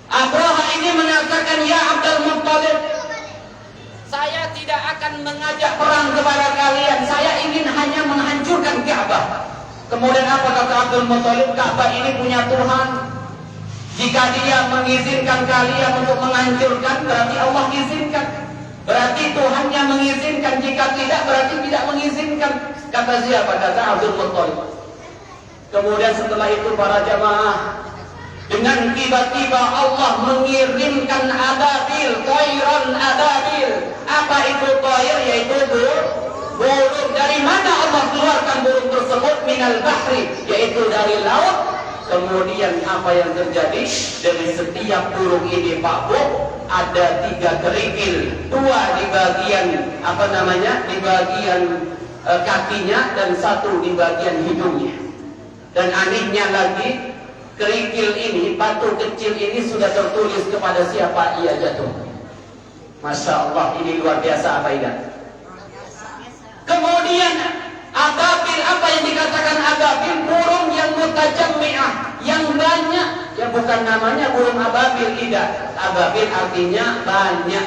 Abraha ini mengatakan, ya Abdul Muthalib, saya tidak akan mengajak perang kepada kalian. Saya ingin hanya menghancurkan Ka'bah. Kemudian apa kata Abdul Muthalib? Ka'bah ini punya Tuhan. Jika dia mengizinkan kalian untuk menghancurkan, berarti Allah izinkan. Berarti Tuhannya mengizinkan. Jika tidak, berarti tidak mengizinkan. Kata siapa? Kata Abdul Muthalib. Kemudian setelah itu para jamaah, dengan tiba-tiba Allah mengirimkan ababil, tayran ababil. Apa itu tayr? Yaitu burung. Dari mana Allah keluarkan burung tersebut? Minal bahri, yaitu dari laut. Kemudian apa yang terjadi? Dari setiap burung ini, Pak Bu, ada 3 kerikil, 2 di bagian di bagian kakinya dan 1 di bagian hidungnya. Dan anehnya lagi, kerikil ini, batu kecil ini sudah tertulis kepada siapa ia jatuh. Masya Allah, ini luar biasa apa ini? Kemudian ababil, apa yang dikatakan ababil? Burung yang mutajammi'ah, yang banyak. Ya bukan namanya burung ababil, tidak. Ababil artinya banyak.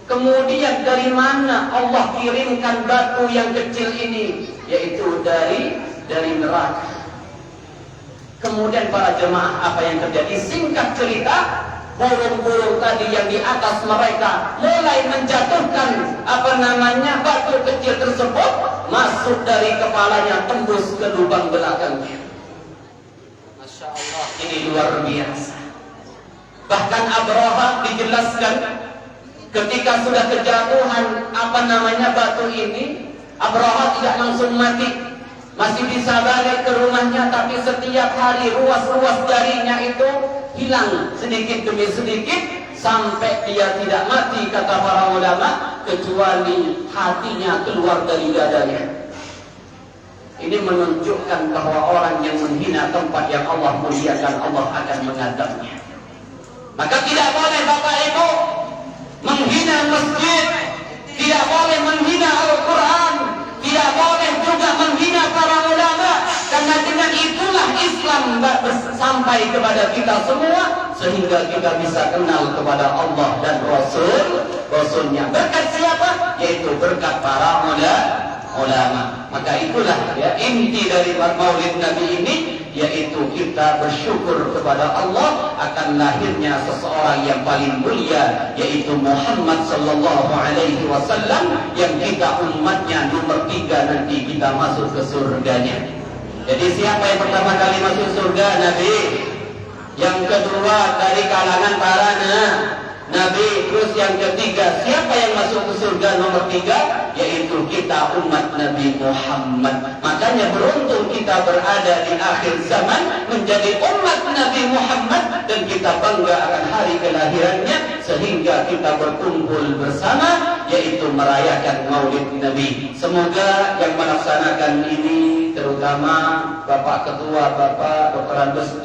Kemudian dari mana Allah kirimkan batu yang kecil ini? Yaitu dari neraka. Kemudian para jemaah, apa yang terjadi? Singkat cerita, burung-burung tadi yang di atas mereka mulai menjatuhkan batu kecil tersebut, masuk dari kepalanya, tembus ke lubang belakangnya. Masya Allah, ini luar biasa. Bahkan Abraha dijelaskan ketika sudah kejatuhan batu ini, Abraha tidak langsung mati. Masih bisa balik ke rumahnya, tapi setiap hari ruas-ruas jarinya itu hilang sedikit demi sedikit sampai dia tidak mati, kata para ulama, kecuali hatinya keluar dari dadanya. Ini menunjukkan bahwa orang yang menghina tempat yang Allah muliakan, Allah akan mengadabnya. Maka tidak boleh Bapak Ibu menghina masjid, tidak boleh menghina Al-Quran, tidak boleh juga menghina para ulama, karena dengan itulah Islam sampai kepada kita semua, sehingga kita bisa kenal kepada Allah dan Rasulnya. Berkat siapa? Yaitu berkat para ulama. Maka itulah inti dari Maulid Nabi ini, yaitu kita bersyukur kepada Allah akan lahirnya seseorang yang paling mulia, yaitu Muhammad sallallahu alaihi wasallam, yang kita umatnya nomor 3 nanti kita masuk ke surganya. Jadi siapa yang pertama kali masuk surga? Nabi. Yang kedua dari kalangan para Nabi. Terus yang ketiga, siapa yang masuk ke surga nomor 3? Yaitu kita umat Nabi Muhammad. Makanya beruntung kita berada di akhir zaman menjadi umat Nabi Muhammad, dan kita bangga akan hari kelahirannya, sehingga kita berkumpul bersama, yaitu merayakan Maulid Nabi. Semoga yang melaksanakan ini, terutama Bapak Ketua, Bapak Dr. Andes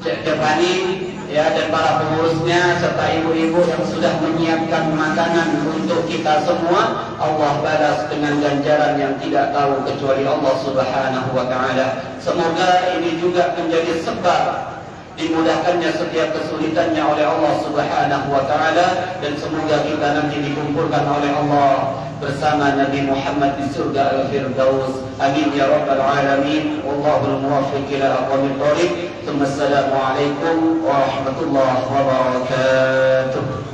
Japani, dan para pengurusnya serta ibu-ibu yang sudah menyiapkan makanan untuk kita semua, Allah balas dengan ganjaran yang tidak tahu kecuali Allah Subhanahu wa taala. Semoga ini juga menjadi sebab dimudahkannya setiap kesulitannya oleh Allah Subhanahu wa taala, dan semoga kita nanti dikumpulkan oleh Allah bersama Nabi Muhammad di surga Al-Firdaus. Amin ya rabbal alamin. Wallahul muwaffiq ila aqwamit thoriq. Assalamualaikum warahmatullahi wabarakatuh.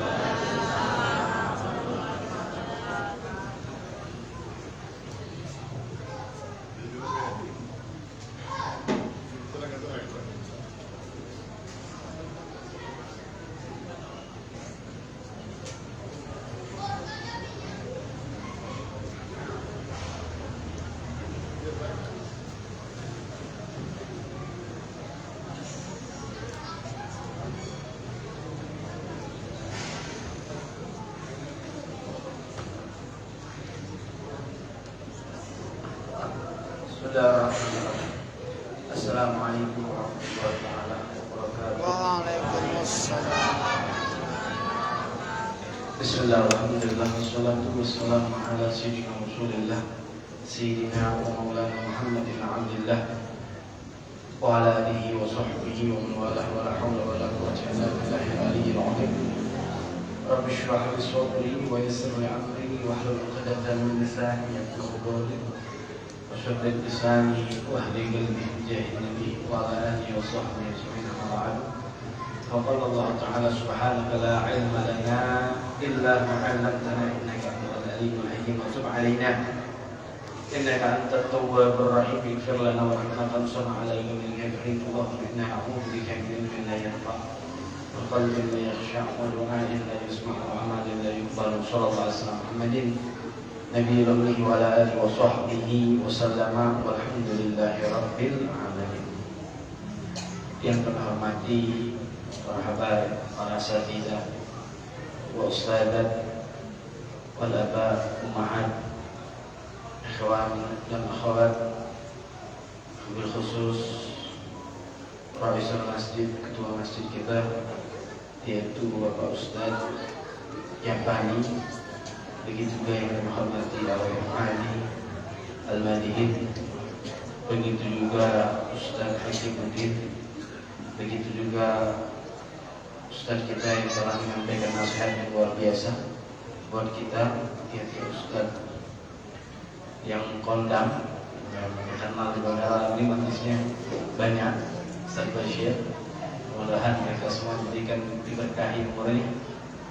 Assalamualaikum Assalamualaikum warahmatullahi wabarakatuh. Waalaikumsalam. Bismillahirrahmanirrahim. Wassalatu wassalamu ala sayyidina Rasulillah Sayyidina wa maulana Muhammadin abdillah wa ala alihi wa sahbihi wa man walah wa la hawla wa la quwwata illa billahi al-aliyyil azim. Rabbi shrah li sadri wa yassir li amri wahlul 'uqdatam min lisani yafqahu qawli washaddid lisani wahdi qalbi jahi nabi wa ala alihi wa sahbihi ajma'in. فقال الله تعالى سبحانك لا علم لنا إلا ما علمتنا إنك أنت العليم الحكيم وتب علينا إنك أنت التواب الرحيم اغفر لنا وارحمنا وانصرنا على القوم الكافرين اللهم إنا نعوذ بك من علم لا ينفع وقلب لا يخشع ودعاء لا يسمع وعمل لا يقبل صلى الله عليه وسلم محمد نبي الأمي وعلى آله وصحبه وسلم والحمد لله رب العالمين. Yang terhormati para habaib, para asatidzah, wa ustadzat, wal aba, ummahat, ikhwan dan akhwat, wabil khusus Raisul Masjid, ketua masjid kita yaitu Bapak Ustadz Yapani, begitu juga yang menghormati Al-Mahdi Al-Madihin, begitu juga Ustadz Hakimuddin, begitu juga Ustadz kita yang telah menyampaikan nasihat yang luar biasa buat kita, yaitu Ustadz yang kondang yang terkenal di Bandara ini, manisnya banyak, Ustadz Bashir. Mudah-mudahan mereka semua diberikan diberkahi umurnya,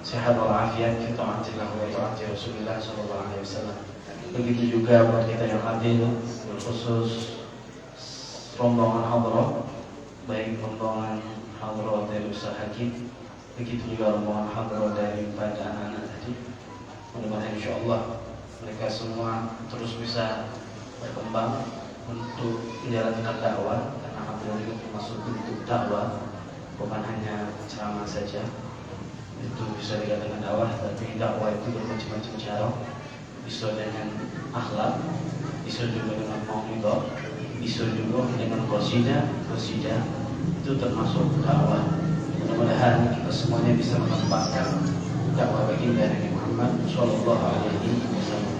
sehat walafiat, kita ta'atillah wa ta'ati Rasulullah sallallahu alaihi wasallam. Begitu juga buat kita yang hadir, khusus rombongan hadrah, baik rombongan hadrah dari Ustaz Hakim, begitu juga rombongan hadrah dari pada anak-anak tadi. Mudah-mudahan insyaallah mereka semua terus bisa berkembang untuk menjalankan dakwah, karena hadrah itu termasuk bentuk dakwah, bukan hanya ceramah saja. Itu bisa dikatakan dakwah, tapi dakwah itu bermacam-macam cara. Bisa dengan akhlak, bisa juga dengan mau'izah, bisa juga dengan qasidah itu termasuk dakwah. Mudah-mudahan kita semuanya bisa menempatkan dakwah baginda Nabi Muhammad sallallahu alaihi wasallam.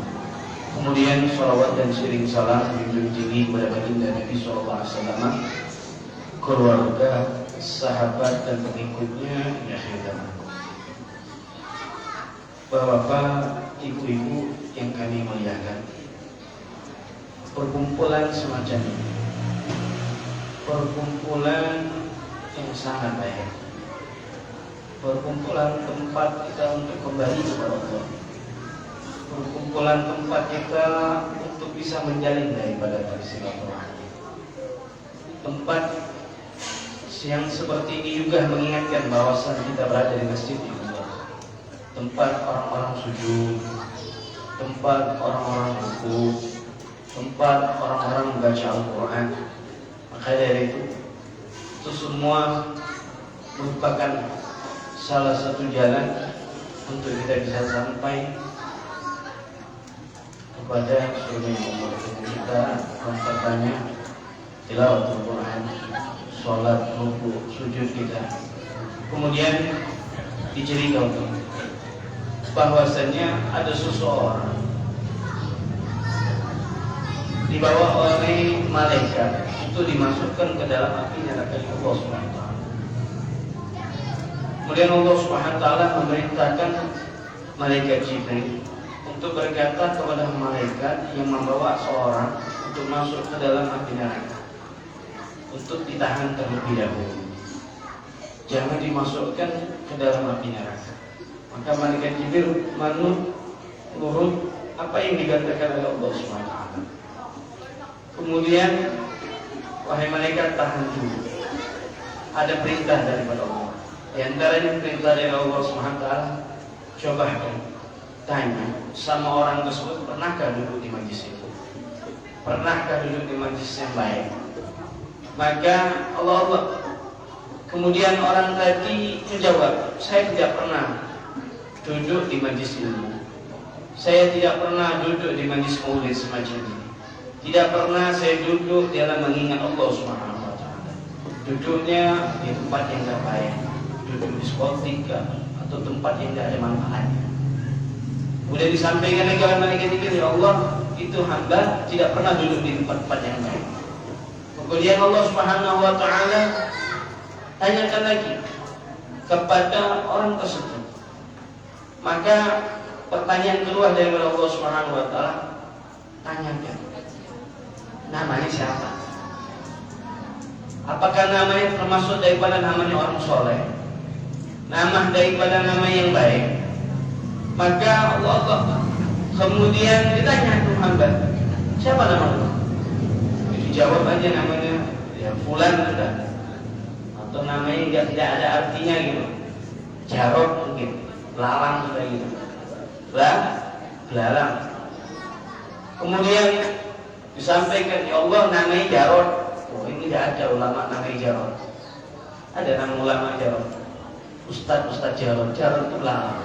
Kemudian shalawat dan sering salam junjung tinggi kepada baginda Nabi sallallahu alaihi wasallam, keluarga, sahabat dan pengikutnya di akhir zaman. Bapak-bapak, ibu-ibu yang kami muliakan, perkumpulan semacam ini, perkumpulan yang sangat baik, perkumpulan tempat kita untuk kembali kepada Allah, perkumpulan tempat kita untuk bisa menjalin daripada tali silaturahmi, tempat yang seperti ini juga mengingatkan bahwasan kita berada di masjid Allah, tempat orang-orang sujud, tempat orang-orang rukuk, tempat orang-orang membaca Al-Quran. Maka dari itu semua merupakan salah satu jalan untuk kita bisa sampai kepada surga Allah. Kita memperbanyak tilawat Al-Quran, sholat, rukuk, sujud kita. Kemudian diceritakan bahwasanya ada seseorang dibawa oleh malaikat itu dimasukkan ke dalam api neraka Allah Subhanahu wa taala. Kemudian Allah Subhanahu wa taala memerintahkan malaikat Jibril untuk berkata kepada malaikat yang membawa seorang untuk masuk ke dalam api neraka, untuk ditahan terlebih dahulu, jangan dimasukkan ke dalam api neraka. Maka malaikat Jibril menurut apa yang dikatakan oleh Allah Subhanahu wa taala. Kemudian, wahai malaikat, tahan dulu. Ada perintah daripada Allah. Di antaranya perintah dari Allah Subhanahu wa taala, coba tanya sama orang tersebut, pernahkah duduk di majlis itu? Pernahkah duduk di majlis yang baik? Maka Allah kemudian orang tadi menjawab, saya tidak pernah duduk di majlis ilmu, saya tidak pernah duduk di majlis maulid semacam ini, tidak pernah saya duduk dalam mengingat Allah Subhanahu wa taala. duduknya di tempat yang tidak baik, duduk di diskotik atau tempat yang tidak ada manfaatnya. Kemudian disampaikan lagi oleh malaikat itu, ya Allah, itu hamba tidak pernah duduk di tempat-tempat yang baik. Kemudian Allah Subhanahu wa taala tanyakan lagi kepada orang tersebut. Maka pertanyaan kedua dari Allah Subhanahu wa taala, tanyakan namanya siapa? Apakah namanya termasuk daripada namanya orang soleh, nama daripada nama yang baik? Maka Allah kemudian ditanya ke hamba, siapa nama? Dijawab aja namanya ya fulan sudah, atau namanya tidak ada artinya gitu, Jarod mungkin, Belalang sudah gitu, Belalang. Kemudian disampaikan, ya Allah namanya Jarod. Oh, ini tidak ada ulama namanya Jarod. Ada nama ulama Jarod, Ustadz Jarod. Jarod itu Belalang.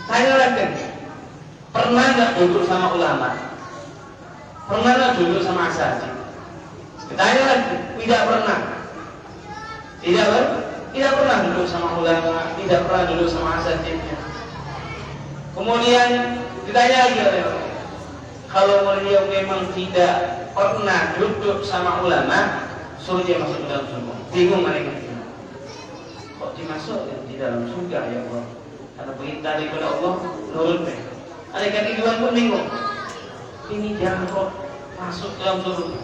Tanya lagi, pernah nggak duduk sama ulama? Pernah nggak duduk sama asatidz? Tanya lagi, tidak pernah. Tidak pernah duduk sama ulama, tidak pernah duduk sama asatidz. Kemudian ditanya lagi oleh Allah, kalau beliau memang tidak pernah duduk sama ulama, suruh dia masuk ke dalam surga. Bingung malaikat itu. Kok dimasukkan di dalam surga ya Allah? Karena perintah daripada Allah nurut mereka. Malaikat itu pun bingung. Ini jangan kok masuk dalam surga.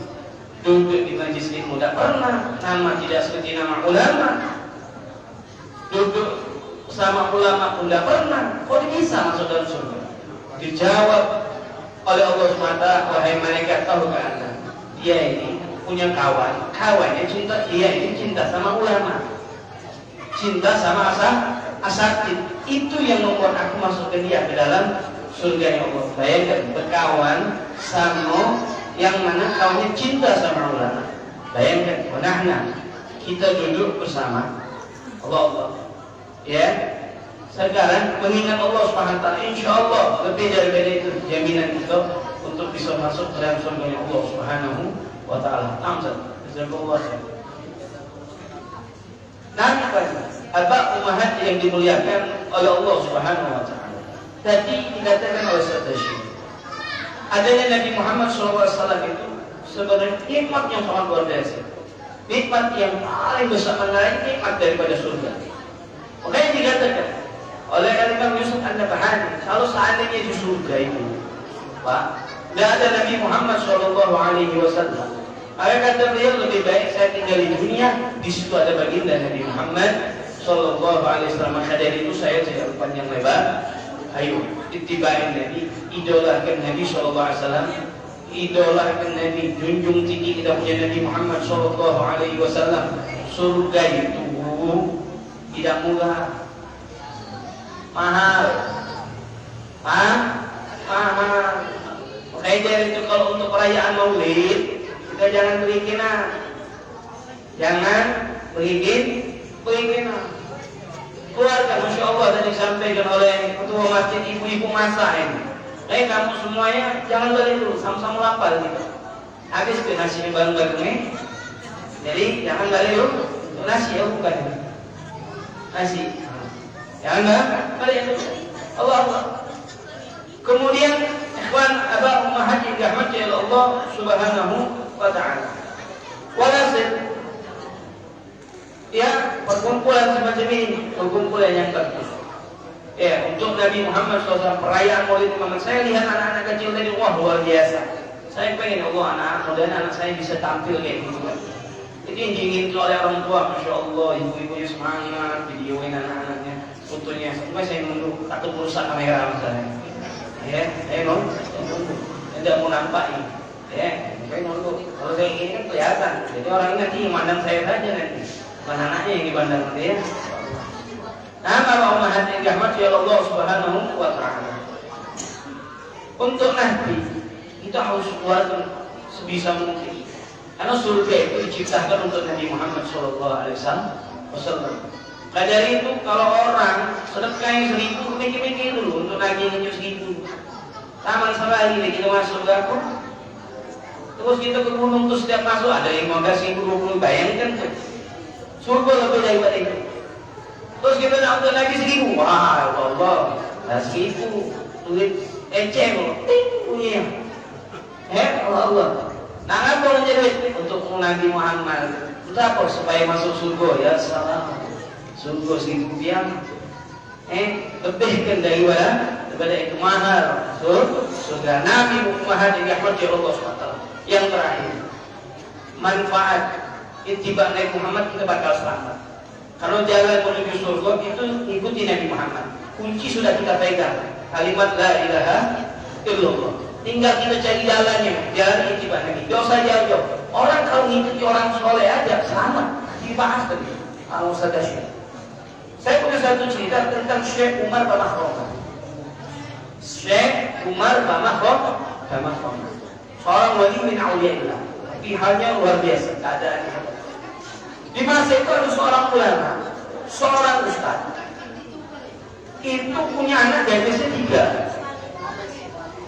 Duduk di majlis ilmu tidak pernah, nama tidak seperti nama ulama. Duduk sama ulama pun tidak pernah. Kok bisa masuk dalam surga? Dijawab oleh Allah SWT, wahai malaikat, tahukah Anda, dia ini punya kawannya cinta, dia ini cinta sama ulama, cinta sama asatidz. Itu yang membuat aku masukkan dia ke dalam surga ya Allah. Bayangkan berkawan sama yang mana kawannya cinta sama ulama. Bayangkan, nah kita duduk bersama Allah. Ya, sekarang mengingat Allah Subhanahu wa taala, insyaallah lebih daripada itu jaminan kita untuk bisa masuk ke dalam surga Allah Subhanahu wa taala. Jazakallahu khairan. Nabi Aba Ummahat yang dimuliakan oleh Allah Subhanahu wa taala. Tadi dikatakan oleh Ustaz Syekh, adanya Nabi Muhammad SAW itu sebenarnya nikmat yang sangat luar biasa. Nikmat yang paling besar menarik nikmat daripada surga. Makanya dikatakan oleh Imam Yusuf An-Nabhani, kalau seandainya di surga itu, Pak, tidak ada Nabi Muhammad SAW, maka kata beliau lebih baik saya tinggal di dunia, di situ ada baginda Nabi Muhammad SAW. Maka dari itu saya tidak panjang lebar, ayo ittibain Nabi, idolakan Nabi SAW, idolakan Nabi, junjung tinggi kita punya Nabi Muhammad SAW. Surga itu tidak murah, mahal. Makanya dari itu kalau untuk perayaan Maulid kita jangan beli kina, jangan beli kina. Keluarga, masya Allah tadi disampaikan oleh ketua masjid, ibu-ibu masa ini. Kamu semuanya jangan beli dulu, sama-sama lapar gitu. Habis ke nasinya bareng-barengnya. Jadi jangan beli dulu, nasi ya bukan nasi. Jangan beli dulu. Allah. Kemudian ikhwan aba ummahat yang dirahmati oleh Allah Subhanahu wa taala. Walhasil ya, perkumpulan semacam ini, perkumpulan yang bagus. Ya, untuk Nabi Muhammad SAW, perayaan Maulid Muhammad, saya lihat anak-anak kecil tadi, wah luar biasa. Saya pengen Allah anak muda anak saya bisa tampil kayak gitu. Jadi ingin oleh orang tua, masya Allah, ibu-ibunya semangat, videoin anak-anaknya, fotonya. Sampai saya nunggu takut merusak kamera misalnya. Ya, saya nunggu, tidak mau nampak ini. Ya, saya nunggu. Kalau saya ingin kan kelihatan. Jadi orang ini nanti memandang saya saja nanti. Bukan anaknya yang dipandang nanti ya. Nama ummahat yang dirahmati oleh Allah Subhanahu wa taala. Untuk Nabi kita harus keluarkan sebisa mungkin. Karena surga itu diciptakan untuk Nabi Muhammad SAW. Nah dari itu kalau orang sedekah yang 1000, mikir-mikir dulu untuk nagih 1000. Taman safari kita masuk surga kok. Terus kita ke gunung terus setiap masuk ada 15.000, 20, bayangkan tuh. Surga lebih daripada itu. Terus kita nak untuk Nabi 1.000, wah ya Allah, 1.000 duit eceng loh, ting punya. Allah. Nah apa aja duit untuk Nabi Muhammad? Itu apa supaya masuk surga ya salam. Surga 1.000 rupiah. Lebihkan daripada itu mahal. Surga Nabi Muhammad yang dirahmati Allah SWT. Yang terakhir, manfaat ittiba Nabi Muhammad kita bakal selamat. Kalau jalan menuju surga itu ikuti Nabi Muhammad. Kunci sudah kita pegang. Kalimat la ilaha illallah. Tinggal kita cari jalannya, jalan ittiba Nabi. Gak usah jauh-jauh. Orang kalau ngikuti orang soleh aja selamat. Dibahas tadi. Kalau sadasya. Saya punya satu cerita tentang Syekh Umar bin Khattab. Syekh Umar bin Khattab, seorang wali min auliyaillah. Tapi halnya luar biasa keadaannya. Di masa itu ada seorang ulama, seorang ustaz. Itu punya anak gadisnya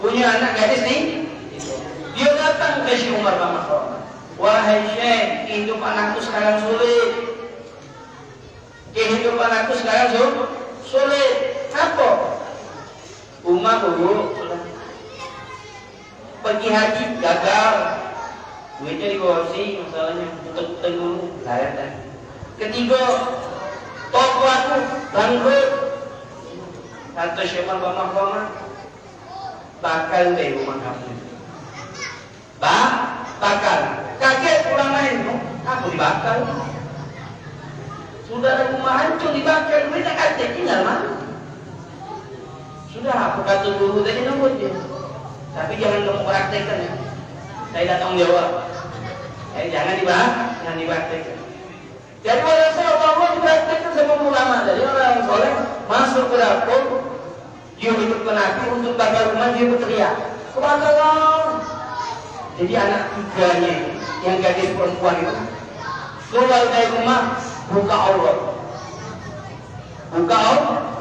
3. Punya anak gadis nih. Dia datang ke Syekh Umar bin Khattab. Wahai Syekh, hidup anakku sekarang sulit. Kehidupan aku sekarang sulit. Apa? Umar dulu pergi haji gagal, duitnya dikorupsi, masalahnya untuk dulu layak. Ketiga, toko aku bangkrut. Kata Syekh Umar bin Khattab, bakal deh rumah kamu. Bakal. Kaget pulang lain, aku dibakar. Sudah ada rumah hancur dibakar, mereka kata tinggal mana? Sudah aku kata dulu tadi nunggu dia. Tapi jangan kamu praktekkan ya. Saya datang jawab. Jangan dipraktekkan. Jadi pada saat Allah dipraktekkan sama ulama dari orang soleh masuk ke dapur, dia hidupkan api untuk bakar rumah, dia berteriak kebakaran. Jadi anak 3-nya yang gadis perempuan itu keluar dari rumah, buka Allah,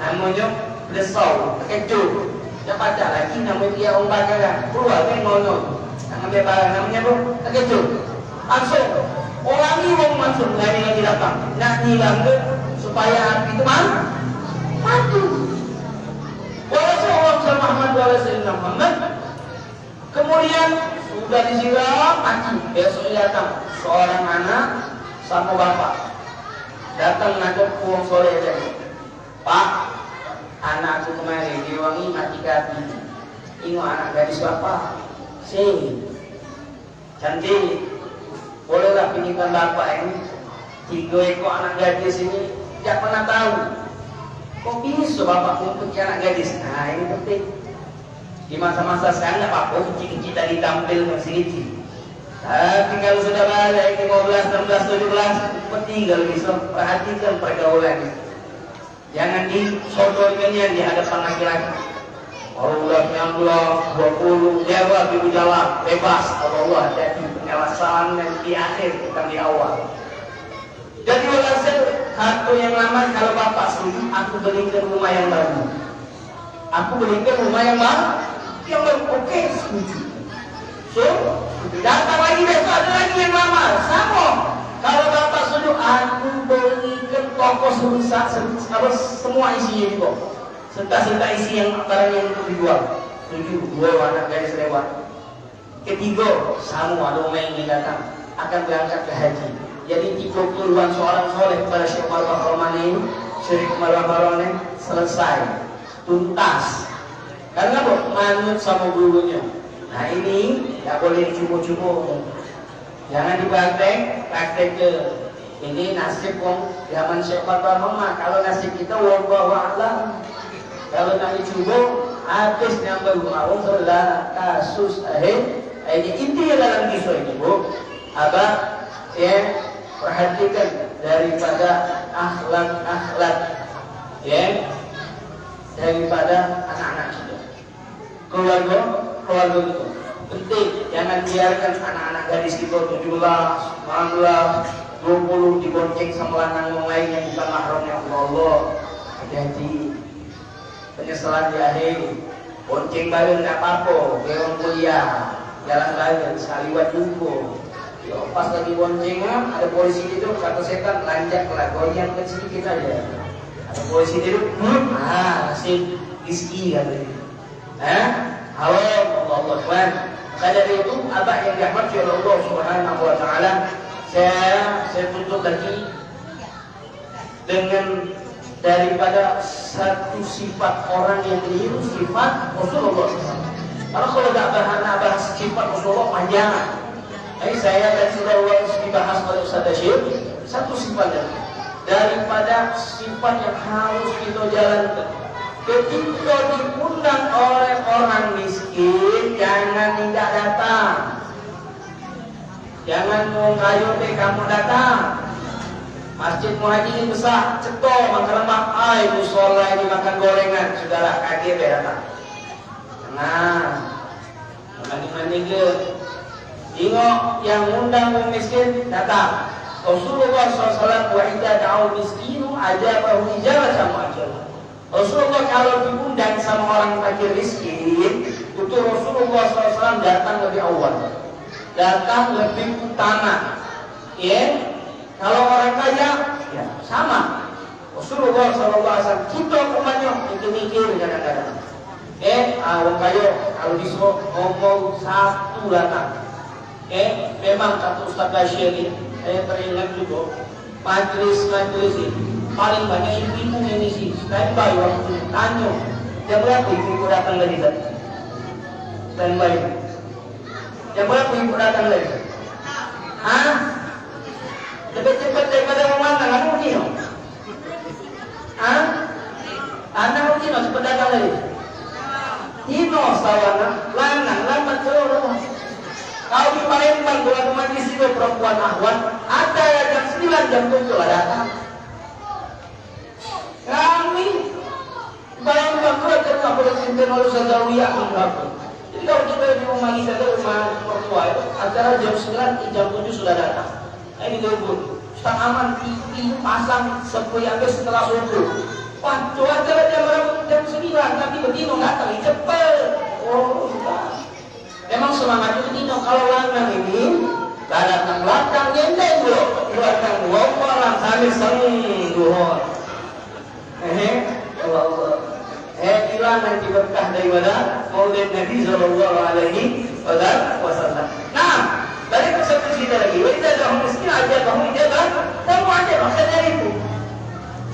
namanya besau, kecoh. Dia baca lagi namanya dia orang bakaran, keluar kan mono, namanya barang namanya kecoh. Langsung orang ini mau masuk lagi datang, nak hilang supaya api itu mati. Rasulullah Muhammad kemudian sudah disiram mati. Besoknya datang seorang anak sama bapak, datang ngadep uang soleh tadi. Pak, anakku kemarin diwangi mati api. Ini anak gadis bapak, sini cantik. Bolehlah pinjamkan bapak ini 3 ekor anak gadis ini. Tidak pernah tahu kok bisa bapak mempunyai anak gadis. Nah ini penting. Di masa-masa sekarang tidak apa-apa kecil-kecil tadi tampil sini. Tapi kalau sudah balik 15, 16, 17, tinggal bisa perhatikan pergaulan. Jangan disodorkannya di hadapan laki-laki. Allah 19, 20, jawab ibu jawab bebas. Allah jadi penyelesaian di akhir bukan di awal. Jadi hasil satu yang lama kalau bapak setuju, aku belikan rumah yang baru. Yang baru oke, setuju. So, datang lagi besok ada lagi yang lama, sama. Kalau bapak setuju, aku belikan toko semua isinya juga. Serta isi yang barang yang untuk dijual. 7, 2 anak gadis lewat. Ketiga, sama ada orang yang datang akan berangkat ke haji. Jadi 30-an seorang soleh kepada Syekh Umar bin Khattab, Syekh Umar bin Khattab selesai, tuntas. Karena manut sama gurunya. Nah ini tidak boleh dicubu-cubu. Jangan praktek ke. Ini nasib zaman Syekh Umar bin Khattab. Kalau nasib kita wallahu a'lam. Kalau tak dicubu, habis nyampe rumah Allah kasus akhir. Ini intinya dalam kisah ini, Bu. Abah ya perhatikan daripada akhlak ya daripada anak-anak kita. Keluarga itu penting. Jangan biarkan anak-anak gadis kita 17, 19, 20 dibonceng sama lanang lain yang bukan mahramnya Allah. Hati-hati. Penyesalan di akhir. Bonceng bareng tidak apa-apa, orang kuliah. jalan raya sekaliwat jumbo. Yo, pas lagi boncengan ada polisi duduk, kata setan lanjak lah, goyang ke sedikit aja. Ada polisi duduk, nasib rizki katanya. Halo Allah Tuhan. Maka dari itu abah yang dirahmati oleh Allah Subhanahu Wa Taala, saya tutup lagi dengan daripada satu sifat orang yang keliru, sifat Rasulullah SAW. Karena kalau tidak bahas sifat Rasulullah panjang. Jadi saya dan sudah dibahas oleh Ustaz Bashir satu sifat daripada sifat yang harus kita jalankan. Ketika diundang oleh orang miskin, jangan tidak datang. Jangan mau kayu kamu datang. Masjid Muhajirin besar, cetok makan lemak, musola ini makan gorengan, sudahlah kaget datang. Nah, mandi ke, tengok yang undang orang miskin datang. Rasulullah SAW wahida da'u miskinu ajabahu ijabah sama ajalah. Rasulullah kalau diundang sama orang fakir miskin, itu Rasulullah SAW datang lebih awal, datang lebih utama. Ya, kalau orang kaya, ya sama. Rasulullah SAW kita umatnya itu mikir kadang-kadang. Orang kaya kalau disuruh ngomong satu datang. Memang kata Ustaz Bashir ini, saya teringat juga majelis ini. Paling banyak ibu-ibu ini sih, standby waktu tanya. Jam berapa ibu datang lagi tadi? Standby. Jam berapa ibu datang lagi? Lebih cepat daripada memandang, anak uji no? Anak uji no, cepat datang lagi? Tino sawana, lanang, lambat seluruh. Kau di Palembang, bulan majlis itu perempuan ahwan, ada yang jam 9, jam 7 lah datang. Kami Palembang itu ada boleh simpan oleh Sadawiyah menggabung. Jadi kalau kita di rumah kita, rumah mertua itu, acara jam 9, jam 7 sudah datang. Ini dulu, Ustaz Aman TV pasang sepuyangnya setelah subuh. Wah, acara jam 9, tapi begini datang, cepet. Oh, sudah. Memang semangatnya begini, kalau lanang ini, datang belakang, nyenteng dulu. Belakang, wawalan, sambil sengguh. Allah. Inilah nanti berkah daripada Maulid Nabi Sallallahu Alaihi Wasallam. Nah, balik ke satu cerita lagi. Kita dah miskin aja, kamu ijabah, kamu aja maksud dari itu.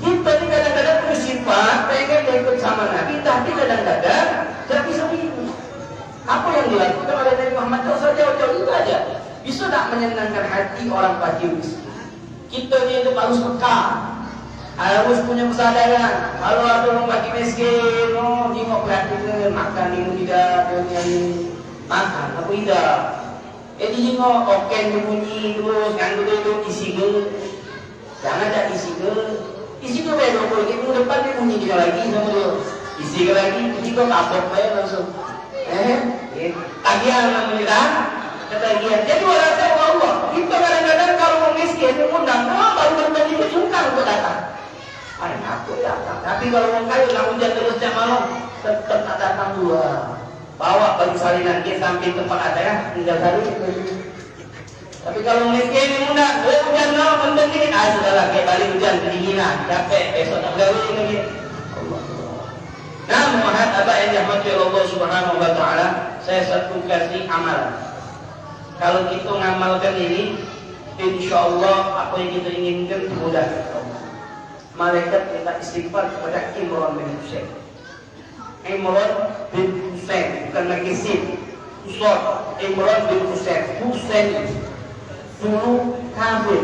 Kita ni kadang-kadang punya sifat pengen ikut sama Nabi, tapi kadang-kadang tak bisa begitu. Apa yang dilakukan oleh Nabi Muhammad SAW jauh-jauh itu aja bisa tak menyenangkan hati orang fakir miskin. Kita ni itu harus peka. Harus punya kesadaran. Kalau ada orang fakir miskin, tengok perhatikan makan minum tidak, dia makan apa tidak. Jadi tengok token bunyi terus, kan dulu isi ke, jangan tak isi ke beda boleh. Kita depan dia bunyi kita lagi sama dia, isi ke lagi, kita kapok aja langsung. Tagihan namanya ketagihan. Jadi walau Allah, kita kadang-kadang kalau orang miskin undang, baru berbagi itu sungkan untuk datang. Aku datang. Tapi kalau orang kaya nak hujan terus jam malam, tetap tak datang dua. Bawa baju salinan dia sampai tempat ada ya, tinggal satu. Tapi kalau miskin undang, hujan malam penting ini, sudahlah kayak balik hujan kedinginan, capek, besok tak gawe lagi. Nah, mohon abah yang dirahmati Allah Subhanahu Wa Taala, saya satu kasih amalan. Kalau kita ngamalkan ini, insya Allah apa yang kita inginkan mudah. Malaikat minta istighfar kepada Imran bin Husain. Imran bin Husain, bukan lagi Sin. Imran bin Husain. Husain dulu kafir.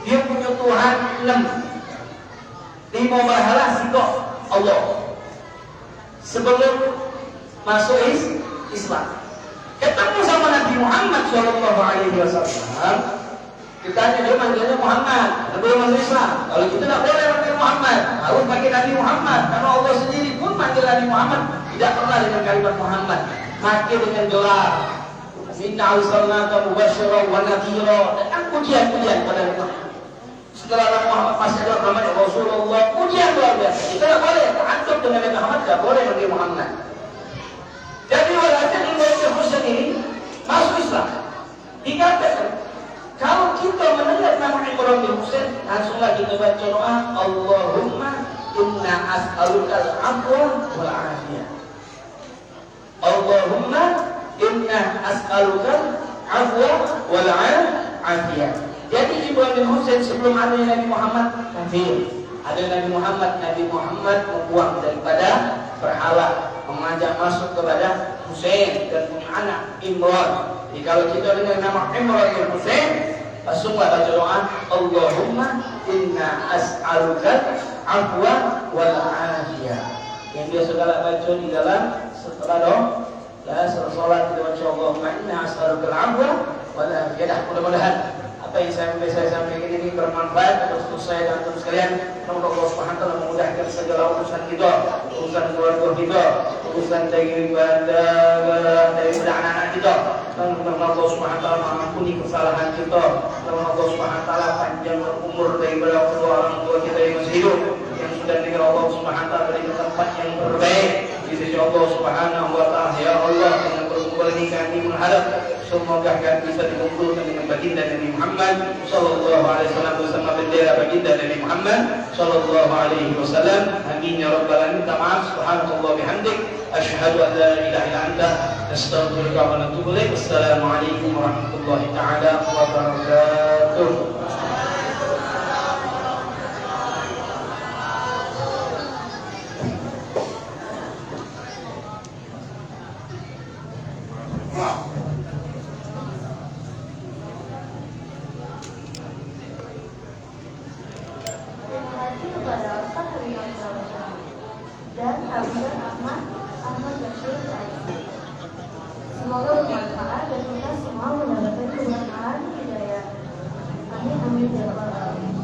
Dia punya Tuhan 5 berhala sikok Allah. Sebelum masuk Islam, ketemu sama Nabi Muhammad SAW. Kita dia manggilnya Muhammad, sebelum masuk Islam. Kalau kita tidak boleh panggil Muhammad, harus pakai Nabi Muhammad. Karena Allah sendiri pun manggil Nabi Muhammad tidak pernah dengan kalimat Muhammad, maka dengan gelar Inna arsalnaka mubasysyiran wa nadhira, dan pujian-pujian pada Nabi Muhammad. Setelah Nabi Muhammad masih ada Muhammad Rasulullah, pujian luar biasa. Kita tidak boleh antum dengan Nabi Muhammad, tidak boleh panggil Muhammad. langsunglah kita baca doa, Allahumma inna as'alukal afwa wal afiyah. Allahumma inna as'alukal afwa wal afiyah. Jadi Ibrahim Husain sebelum adanya Nabi Muhammad kafir. Ada Nabi Muhammad membuang daripada berhala, mengajak masuk kepada Husain dan punya anak Imran. Jadi kalau kita dengar nama Imran dan Husain, langsunglah baca doa, Allahumma inna as'alukal afwa wal afiyah. Yang biasa kalau baca di dalam setelah doa, ya setelah sholat kita baca Allahumma inna as'alukal afwa wal afiyah. Mudah-mudahan apa yang saya sampaikan ini bermanfaat untuk saya dan untuk sekalian. Semoga Allah Subhanahu wa taala memudahkan segala urusan kita, urusan keluarga kita, urusan daripada anak-anak kita. Dan semoga Allah Subhanahu wa taala mengampuni kesalahan kita. Semoga Allah Subhanahu wa taala panjangkan umur daripada kedua orang tua kita yang masih hidup, yang sudah dengan Allah Subhanahu wa taala di tempat yang terbaik di sisi Allah Subhanahu wa taala. Ya Allah, dengan berkumpul ini kami menghadap semoga kami bisa dikumpulkan dengan baginda Nabi Muhammad sallallahu alaihi wasallam bersama bendera baginda Nabi Muhammad sallallahu alaihi wasallam. Amin ya rabbal alamin. Maaf, subhanallah bihamdik, asyhadu an la ilaha illa anta, astaghfiruka wa atubu ilaik. Wassalamualaikum warahmatullahi taala wabarakatuh. Dan Abdul Ahmad Bashir Said. Semoga bermanfaat dan kita semua mendapatkan keberkahan hidayah. Amin amin ya rabbal alamin.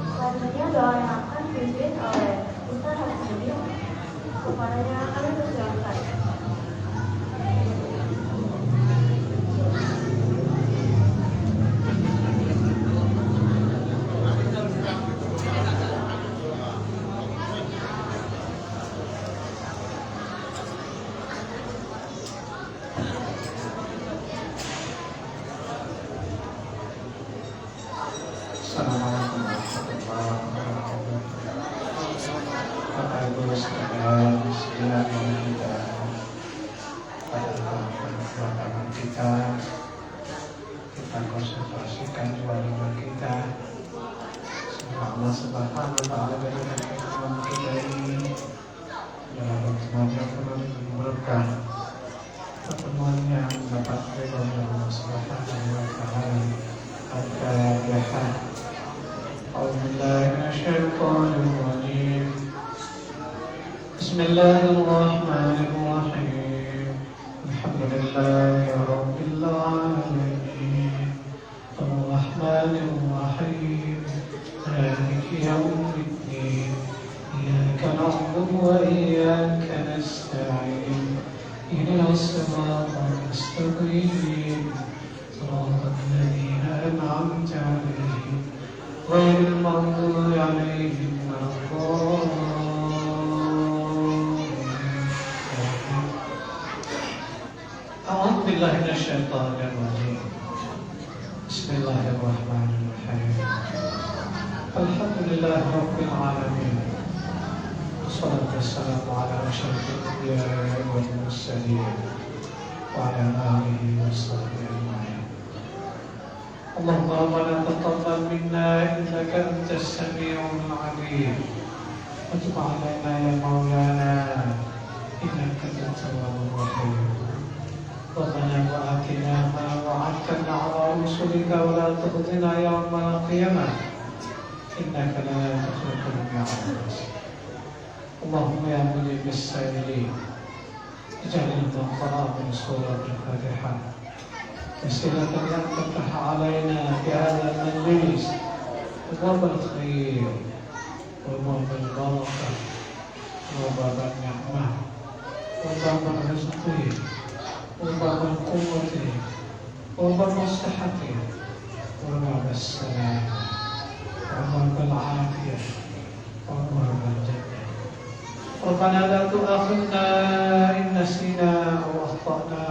Selanjutnya doa yang akan dipimpin oleh Ustaz Hasbuddin, kepadanya kami persilakan. Assalamualaikum warahmatullahi wabarakatuh. Bapak Ibu sekalian, silakan kita pada perbuatan kita konsentrasikan jiwa kita. Semoga Allah Subhanahu wa taala berikan pertemuan kita ini dalam pertemuan yang penuh berkah, pertemuan yang dapat ridho dari Allah Subhanahu wa taala. Al-Fatihah. أعوذ بالله من الشيطان الرجيم. بسم الله الرحمن الرحيم. الحمد لله رب العالمين الرحمن الرحيم مالك يوم الدين إياك نعبد وإياك نستعين اهدنا الصراط المستقيم صراط الذين أنعمت عليهم غير المغضوب عليهم ولا الضالين. أعوذ بالله من الشيطان الرجيم. بسم الله الرحمن الرحيم. الحمد لله رب العالمين والصلاة والسلام على أشرف الأنبياء والمرسلين وعلى آله وصحبه أجمعين. اللهم ربنا تقبل منا إنك أنت السميع العليم وتب علينا يا مولانا إنك أنت التواب الرحيم. ربنا وآتنا ما وعدتنا على رسلك ولا تخزنا يوم القيامة إنك لا تخلف الميعاد. اللهم يا مجيب السائلين اجعل القراء من سورة الفاتحة وسيلة أن تفتح علينا في هذا المجلس أبواب الخير وأبواب البركة وأبواب النعمة وأبواب الرزق وأبواب القوة وأبواب الصحة وأبواب السلام وأبواب العافية وأبواب الجنة. ربنا لا تؤاخذنا إن نسينا أو أخطأنا.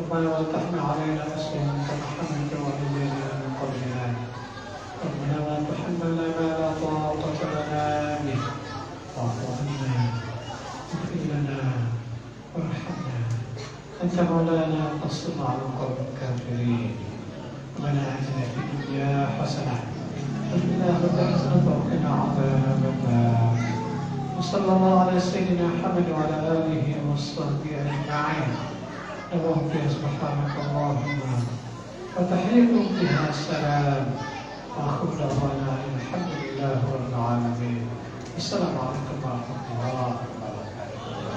ربنا ولا تحمل علينا اسما كما حملته على الذين من قبلنا ربنا لا تحملنا ما لا طاقة لنا به واعف عنا واغفر لنا وارحمنا أنت مولانا فانصرنا على القوم الكافرين ربنا آتنا في الدنيا حسنة وفي الآخرة حسنة وقنا عذاب النار وصلى الله على سيدنا محمد وعلى آله وصحبه أجمعين اللهم سبحانك اللهم وتحييكم فيها السلام وآخر دعوانا الحمد لله رب العالمين السلام عليكم ورحمة الله وبركاته.